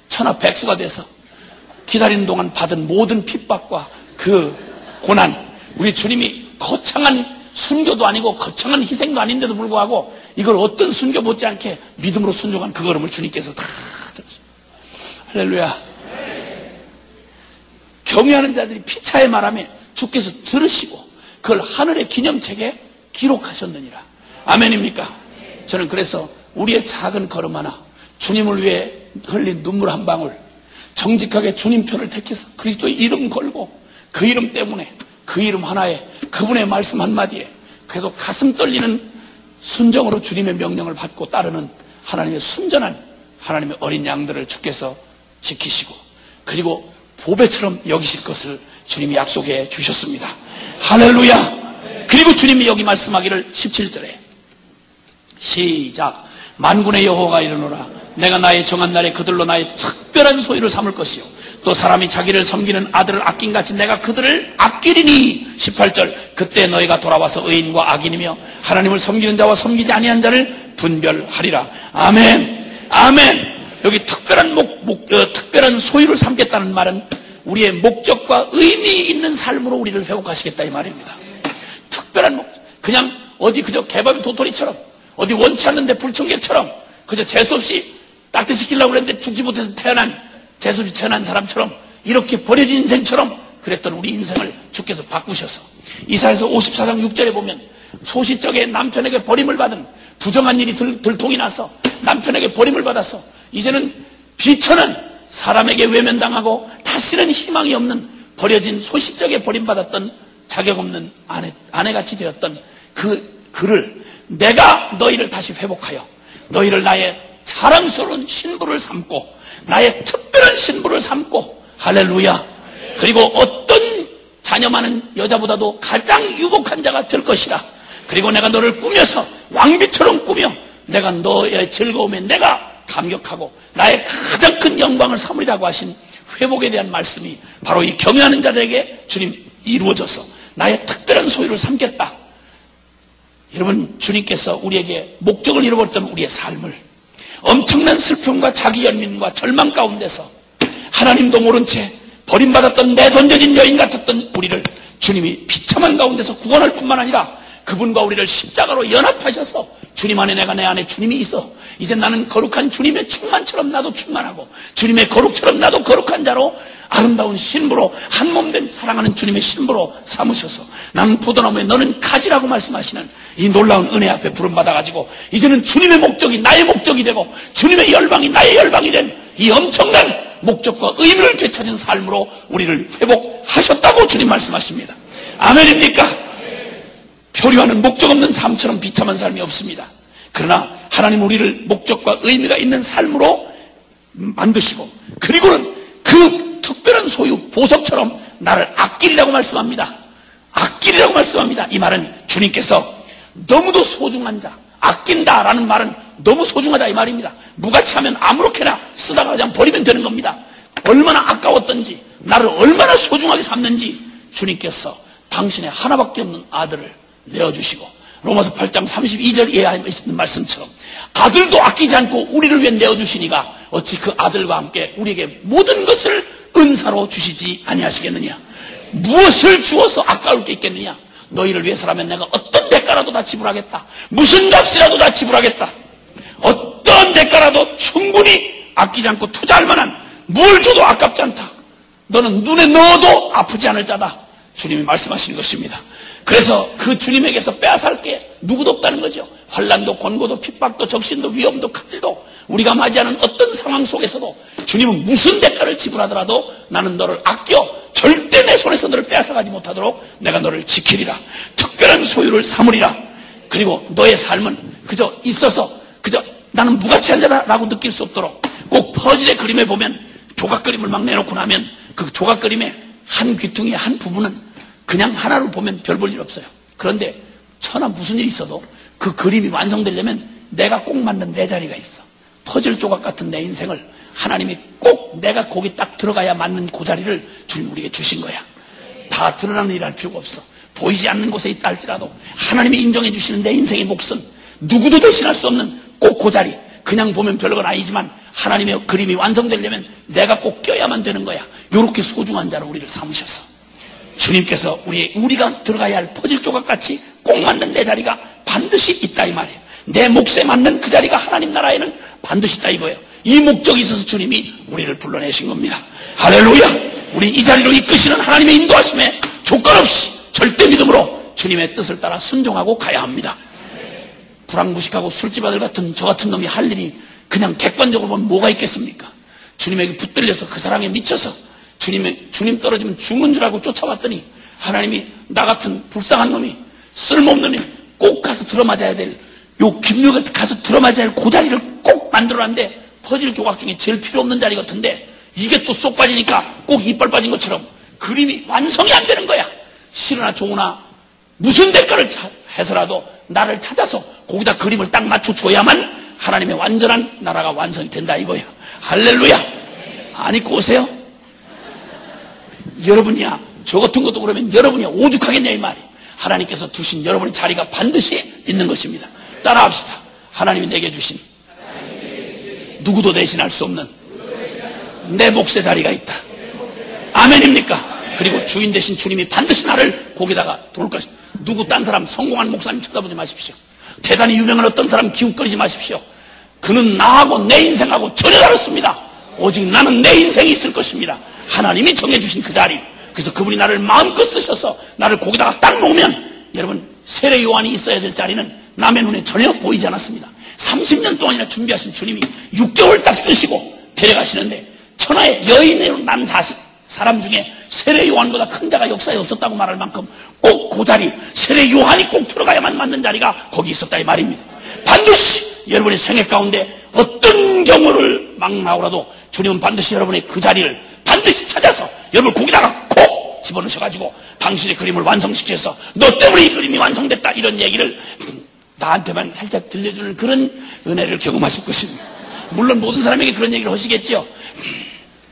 [SPEAKER 6] 천하백수가 돼서 기다리는 동안 받은 모든 핍박과 그 고난, 우리 주님이 거창한 순교도 아니고 거창한 희생도 아닌데도 불구하고 이걸 어떤 순교 못지않게 믿음으로 순종한 그 걸음을 주님께서 다 할렐루야. 경외하는 자들이 피차에 말하며 주께서 들으시고 그걸 하늘의 기념책에 기록하셨느니라. 아멘입니까? 저는 그래서 우리의 작은 걸음 하나, 주님을 위해 흘린 눈물 한 방울, 정직하게 주님 편을 택해서 그리스도의 이름 걸고 그 이름 때문에, 그 이름 하나에, 그분의 말씀 한마디에 그래도 가슴 떨리는 순정으로 주님의 명령을 받고 따르는 하나님의 순전한 하나님의 어린 양들을 주께서 지키시고 그리고 보배처럼 여기실 것을 주님이 약속해 주셨습니다. 할렐루야. 그리고 주님이 여기 말씀하기를 17절에 시작, 만군의 여호와가 이르노라 내가 나의 정한 날에 그들로 나의 특별한 소유를 삼을 것이요 또 사람이 자기를 섬기는 아들을 아낀같이 내가 그들을 아끼리니 18절 그때 너희가 돌아와서 의인과 악인이며 하나님을 섬기는 자와 섬기지 아니한 자를 분별하리라. 아멘. 아멘. 여기 특별한 소유를 삼겠다는 말은 우리의 목적과 의미 있는 삶으로 우리를 회복하시겠다 이 말입니다. 특별한 목적. 그냥 어디 그저 개밥이 도토리처럼 어디 원치 않는데 불청객처럼 그저 재수없이 낙태시키려고 그랬는데 죽지 못해서 재수없이 태어난 사람처럼 이렇게 버려진 인생처럼 그랬던 우리 인생을 주께서 바꾸셔서 이사야서 54장 6절에 보면 소시적에 남편에게 버림을 받은 부정한 일이 들통이 나서 남편에게 버림을 받아서 이제는 비천한 사람에게 외면당하고 다시는 희망이 없는 버려진 소시적에 버림받았던 자격 없는 아내같이 되었던 그를 내가 너희를 다시 회복하여 너희를 나의 자랑스러운 신부를 삼고 나의 특별한 신부를 삼고 할렐루야. 그리고 어떤 자녀 많은 여자보다도 가장 유복한 자가 될 것이라. 그리고 내가 너를 꾸며서 왕비처럼 꾸며 내가 너의 즐거움에 내가 감격하고 나의 가장 큰 영광을 삼으리라고 하신 회복에 대한 말씀이 바로 이 경외하는 자들에게 주님 이루어져서 나의 특별한 소유를 삼겠다. 여러분, 주님께서 우리에게 목적을 잃어버렸던 우리의 삶을 엄청난 슬픔과 자기 연민과 절망 가운데서 하나님도 모른 채 버림받았던 내던져진 여인 같았던 우리를 주님이 비참한 가운데서 구원할 뿐만 아니라 그분과 우리를 십자가로 연합하셔서 주님 안에 내가 내 안에 주님이 있어 이제 나는 거룩한 주님의 충만처럼 나도 충만하고 주님의 거룩처럼 나도 거룩한 자로 아름다운 신부로 한몸된 사랑하는 주님의 신부로 삼으셔서 나는 포도나무에 너는 가지라고 말씀하시는 이 놀라운 은혜 앞에 부름받아가지고 이제는 주님의 목적이 나의 목적이 되고 주님의 열방이 나의 열방이 된 이 엄청난 목적과 의미를 되찾은 삶으로 우리를 회복하셨다고 주님 말씀하십니다. 아멘입니까? 표류하는 목적 없는 삶처럼 비참한 삶이 없습니다. 그러나 하나님 우리를 목적과 의미가 있는 삶으로 만드시고 그리고는 그 특별한 소유 보석처럼 나를 아끼리라고 말씀합니다. 아끼리라고 말씀합니다. 이 말은 주님께서 너무도 소중한 자, 아낀다라는 말은 너무 소중하다 이 말입니다. 무가치하면 아무렇게나 쓰다가 그냥 버리면 되는 겁니다. 얼마나 아까웠던지 나를 얼마나 소중하게 삼는지 주님께서 당신의 하나밖에 없는 아들을 내어주시고 로마서 8장 32절에 있는 말씀처럼 아들도 아끼지 않고 우리를 위해 내어주시니가 어찌 그 아들과 함께 우리에게 모든 것을 은사로 주시지 아니하시겠느냐. 무엇을 주어서 아까울 게 있겠느냐. 너희를 위해서라면 내가 어떤 대가라도 다 지불하겠다. 무슨 값이라도 다 지불하겠다. 어떤 대가라도 충분히 아끼지 않고 투자할 만한 뭘 줘도 아깝지 않다. 너는 눈에 넣어도 아프지 않을 자다. 주님이 말씀하시는 것입니다. 그래서 그 주님에게서 빼앗을 게 누구도 없다는 거죠. 환난도 권고도 핍박도 적신도 위험도 칼도 우리가 맞이하는 어떤 상황 속에서도 주님은 무슨 대가를 지불하더라도 나는 너를 아껴 절대 내 손에서 너를 빼앗아가지 못하도록 내가 너를 지키리라. 특별한 소유를 삼으리라. 그리고 너의 삶은 그저 있어서 그저 나는 무가치한 자라고 느낄 수 없도록 꼭 퍼즐의 그림에 보면 조각 그림을 막 내놓고 나면 그 조각 그림의 한 귀퉁이의 한 부분은 그냥 하나를 보면 별 볼 일 없어요. 그런데 천하 무슨 일이 있어도 그 그림이 완성되려면 내가 꼭 맞는 내 자리가 있어. 퍼즐 조각 같은 내 인생을 하나님이 꼭 내가 거기 딱 들어가야 맞는 그 자리를 주님 우리에게 주신 거야. 다 드러나는 일 할 필요가 없어. 보이지 않는 곳에 있다 할지라도 하나님이 인정해 주시는 내 인생의 몫은 누구도 대신할 수 없는 꼭 그 자리. 그냥 보면 별건 아니지만 하나님의 그림이 완성되려면 내가 꼭 껴야만 되는 거야. 이렇게 소중한 자로 우리를 삼으셔서 주님께서 우리가 들어가야 할 퍼즐 조각같이 꼭 맞는 내 자리가 반드시 있다 이 말이에요. 내 몫에 맞는 그 자리가 하나님 나라에는 반드시 있다 이거예요. 이 목적이 있어서 주님이 우리를 불러내신 겁니다. 할렐루야. 우리 이 자리로 이끄시는 하나님의 인도하심에 조건 없이 절대 믿음으로 주님의 뜻을 따라 순종하고 가야 합니다. 불황무식하고 술집 아들 같은 저 같은 놈이 할 일이 그냥 객관적으로 보면 뭐가 있겠습니까? 주님에게 붙들려서 그 사랑에 미쳐서 주님 떨어지면 죽는 줄 알고 쫓아왔더니 하나님이 나 같은 불쌍한 놈이 쓸모없는 놈이 꼭 가서 들어맞아야 될 요 김류가 가서 들어맞아야 할 그 자리를 꼭 만들어놨는데 퍼즐 조각 중에 제일 필요 없는 자리 같은데 이게 또 쏙 빠지니까 꼭 이빨 빠진 것처럼 그림이 완성이 안 되는 거야. 싫으나 좋으나 무슨 대가를 해서라도 나를 찾아서 거기다 그림을 딱 맞춰줘야만 하나님의 완전한 나라가 완성이 된다 이거야. 할렐루야. 안 입고 오세요? 여러분이야 저 같은 것도 그러면 여러분이 오죽하겠냐 이 말이에요. 하나님께서 두신 여러분의 자리가 반드시 있는 것입니다. 따라합시다. 하나님이 내게 주신 누구도 대신할 수 없는 내 몫의 자리가 있다. 아멘입니까? 그리고 주인 되신 주님이 반드시 나를 거기다가 도울 것입니다. 누구 딴 사람 성공한 목사님 쳐다보지 마십시오. 대단히 유명한 어떤 사람 기웃거리지 마십시오. 그는 나하고 내 인생하고 전혀 다릅니다. 오직 나는 내 인생이 있을 것입니다. 하나님이 정해주신 그 자리. 그래서 그분이 나를 마음껏 쓰셔서 나를 거기다가 딱 놓으면 여러분 세례 요한이 있어야 될 자리는 남의 눈에 전혀 보이지 않았습니다. 30년 동안이나 준비하신 주님이 6개월 딱 쓰시고 데려가시는데 천하의 여인으로 난 사람 중에 세례 요한보다 큰 자가 역사에 없었다고 말할 만큼 꼭 그 자리 세례 요한이 꼭 들어가야만 맞는 자리가 거기 있었다 이 말입니다. 반드시 여러분의 생애 가운데 어떤 경우를 막나오라도 주님은 반드시 여러분의 그 자리를 반드시 찾아서 여러분을 거기다가 콕 집어넣으셔가지고 당신의 그림을 완성시켜서 너 때문에 이 그림이 완성됐다 이런 얘기를 나한테만 살짝 들려주는 그런 은혜를 경험하실 것입니다. 물론 모든 사람에게 그런 얘기를 하시겠죠.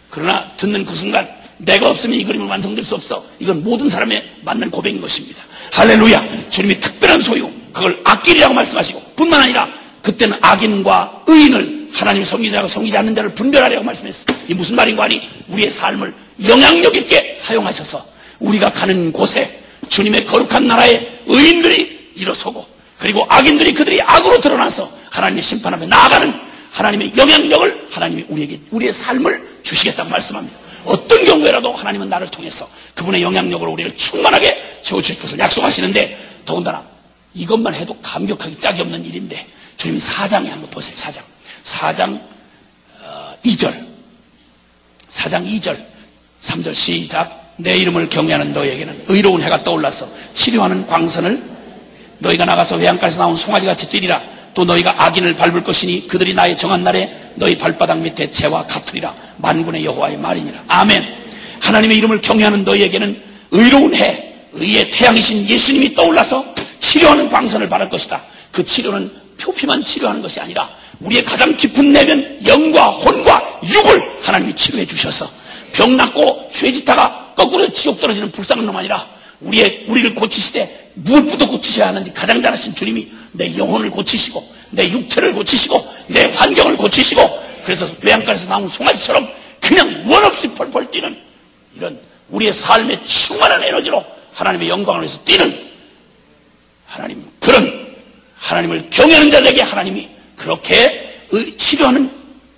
[SPEAKER 6] 그러나 듣는 그 순간 내가 없으면 이 그림은 완성될 수 없어. 이건 모든 사람의 맞는 고백인 것입니다. 할렐루야. 주님이 특별한 소유 그걸 악길이라고 말씀하시고 뿐만 아니라 그때는 악인과 의인을 하나님 섬기지 않고 섬기지 않는 자를 분별하라고 말씀했어요. 이 무슨 말인가 하니 우리의 삶을 영향력 있게 사용하셔서 우리가 가는 곳에 주님의 거룩한 나라의 의인들이 일어서고 그리고 악인들이 그들이 악으로 드러나서 하나님의 심판 앞에 나아가는 하나님의 영향력을 하나님이 우리에게 우리의 삶을 주시겠다고 말씀합니다. 어떤 경우에라도 하나님은 나를 통해서 그분의 영향력으로 우리를 충만하게 채워주실 것을 약속하시는데 더군다나 이것만 해도 감격하기 짝이 없는 일인데 주님이 4장에 한번 보세요. 4장 2절 3절 시작. 내 이름을 경외하는 너에게는 의로운 해가 떠올라서 치료하는 광선을 너희가 나가서 회양가에서 나온 송아지같이 뛰리라. 또 너희가 악인을 밟을 것이니 그들이 나의 정한 날에 너희 발바닥 밑에 재와 같으리라. 만군의 여호와의 말이니라. 아멘. 하나님의 이름을 경외하는 너희에게는 의로운 해 의의 태양이신 예수님이 떠올라서 치료하는 광선을 바랄 것이다. 그 치료는 표피만 치료하는 것이 아니라 우리의 가장 깊은 내면 영과 혼과 육을 하나님이 치료해 주셔서 병 낫고 죄짓다가 거꾸로 지옥 떨어지는 불쌍한 놈 아니라 우리를 고치시되 무엇부터 고치셔야 하는지 가장 잘하신 주님이 내 영혼을 고치시고 내 육체를 고치시고 내 환경을 고치시고 그래서 외양간에서 나온 송아지처럼 그냥 원없이 펄펄 뛰는 이런 우리의 삶에 충만한 에너지로 하나님의 영광을 위해서 뛰는 하나님, 그런 하나님을 경외하는 자들에게 하나님이 그렇게 치료하는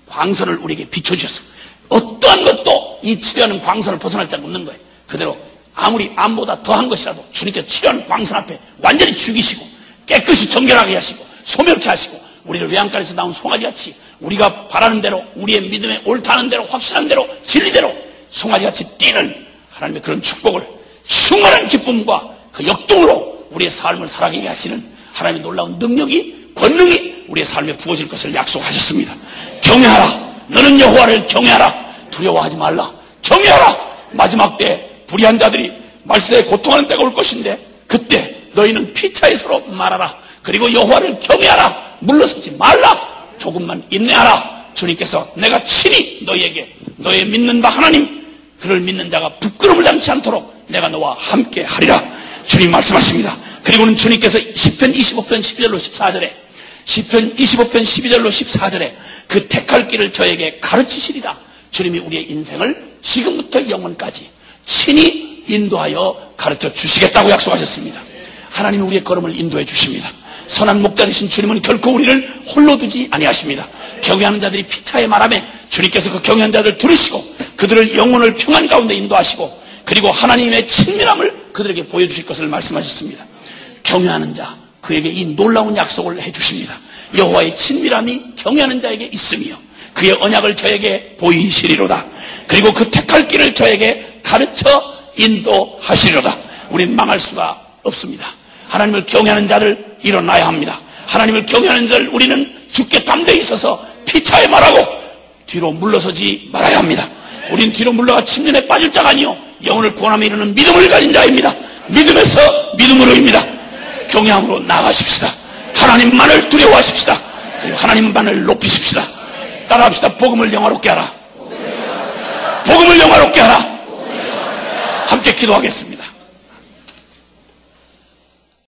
[SPEAKER 6] 광선을 우리에게 비춰주셔서 어떠한 것도 이 치료하는 광선을 벗어날 자가 없는 거예요. 그대로 아무리 암보다 더한 것이라도 주님께서 치료하는 광선 앞에 완전히 죽이시고 깨끗이 정결하게 하시고 소멸케 하시고 우리를 외양간에서 나온 송아지같이 우리가 바라는 대로 우리의 믿음에 옳다는 대로 확신한 대로 진리대로 송아지같이 뛰는 하나님의 그런 축복을 충만한 기쁨과 그 역동으로 우리의 삶을 살아가게 하시는 하나님의 놀라운 능력이 권능이 우리의 삶에 부어질 것을 약속하셨습니다. 경외하라. 너는 여호와를 경외하라. 두려워하지 말라. 경외하라. 마지막 때 불의한 자들이 말세에 고통하는 때가 올 것인데 그때 너희는 피차에 서로 말하라. 그리고 여호와를 경외하라. 물러서지 말라. 조금만 인내하라. 주님께서 내가 친히 너희에게 너의 믿는 바 하나님 그를 믿는 자가 부끄러움을 당치 않도록 내가 너와 함께 하리라. 주님 말씀하십니다. 그리고는 주님께서 시편 25편 12절로 14절에 시편 25편 12절로 14절에 그 택할 길을 저에게 가르치시리라. 주님이 우리의 인생을 지금부터 영원까지 친히 인도하여 가르쳐 주시겠다고 약속하셨습니다. 하나님이 우리의 걸음을 인도해 주십니다. 선한 목자 되신 주님은 결코 우리를 홀로 두지 아니하십니다. 경외하는 자들이 피차에 말하며 주님께서 그 경외하는 자들 들으시고 그들을 영혼을 평안 가운데 인도하시고 그리고 하나님의 친밀함을 그들에게 보여주실 것을 말씀하셨습니다. 경외하는 자 그에게 이 놀라운 약속을 해주십니다. 여호와의 친밀함이 경외하는 자에게 있으며 그의 언약을 저에게 보이시리로다. 그리고 그 택할 길을 저에게 가르쳐 인도하시리로다. 우린 망할 수가 없습니다. 하나님을 경외하는 자들 일어나야 합니다. 하나님을 경외하는 자들 우리는 주께 담대히 서서 피차에 말하고 뒤로 물러서지 말아야 합니다. 우린 뒤로 물러가 침륜에 빠질 자가 아니요 영혼을 구원함에 이르는 믿음을 가진 자입니다. 믿음에서 믿음으로입니다. 경외함으로 나아가십시다. 하나님만을 두려워하십시다. 그리고 하나님 하나님만을 높이십시다. 따라합시다. 복음을 영화롭게 하라. 복음을 영화롭게 하라. 함께 기도하겠습니다.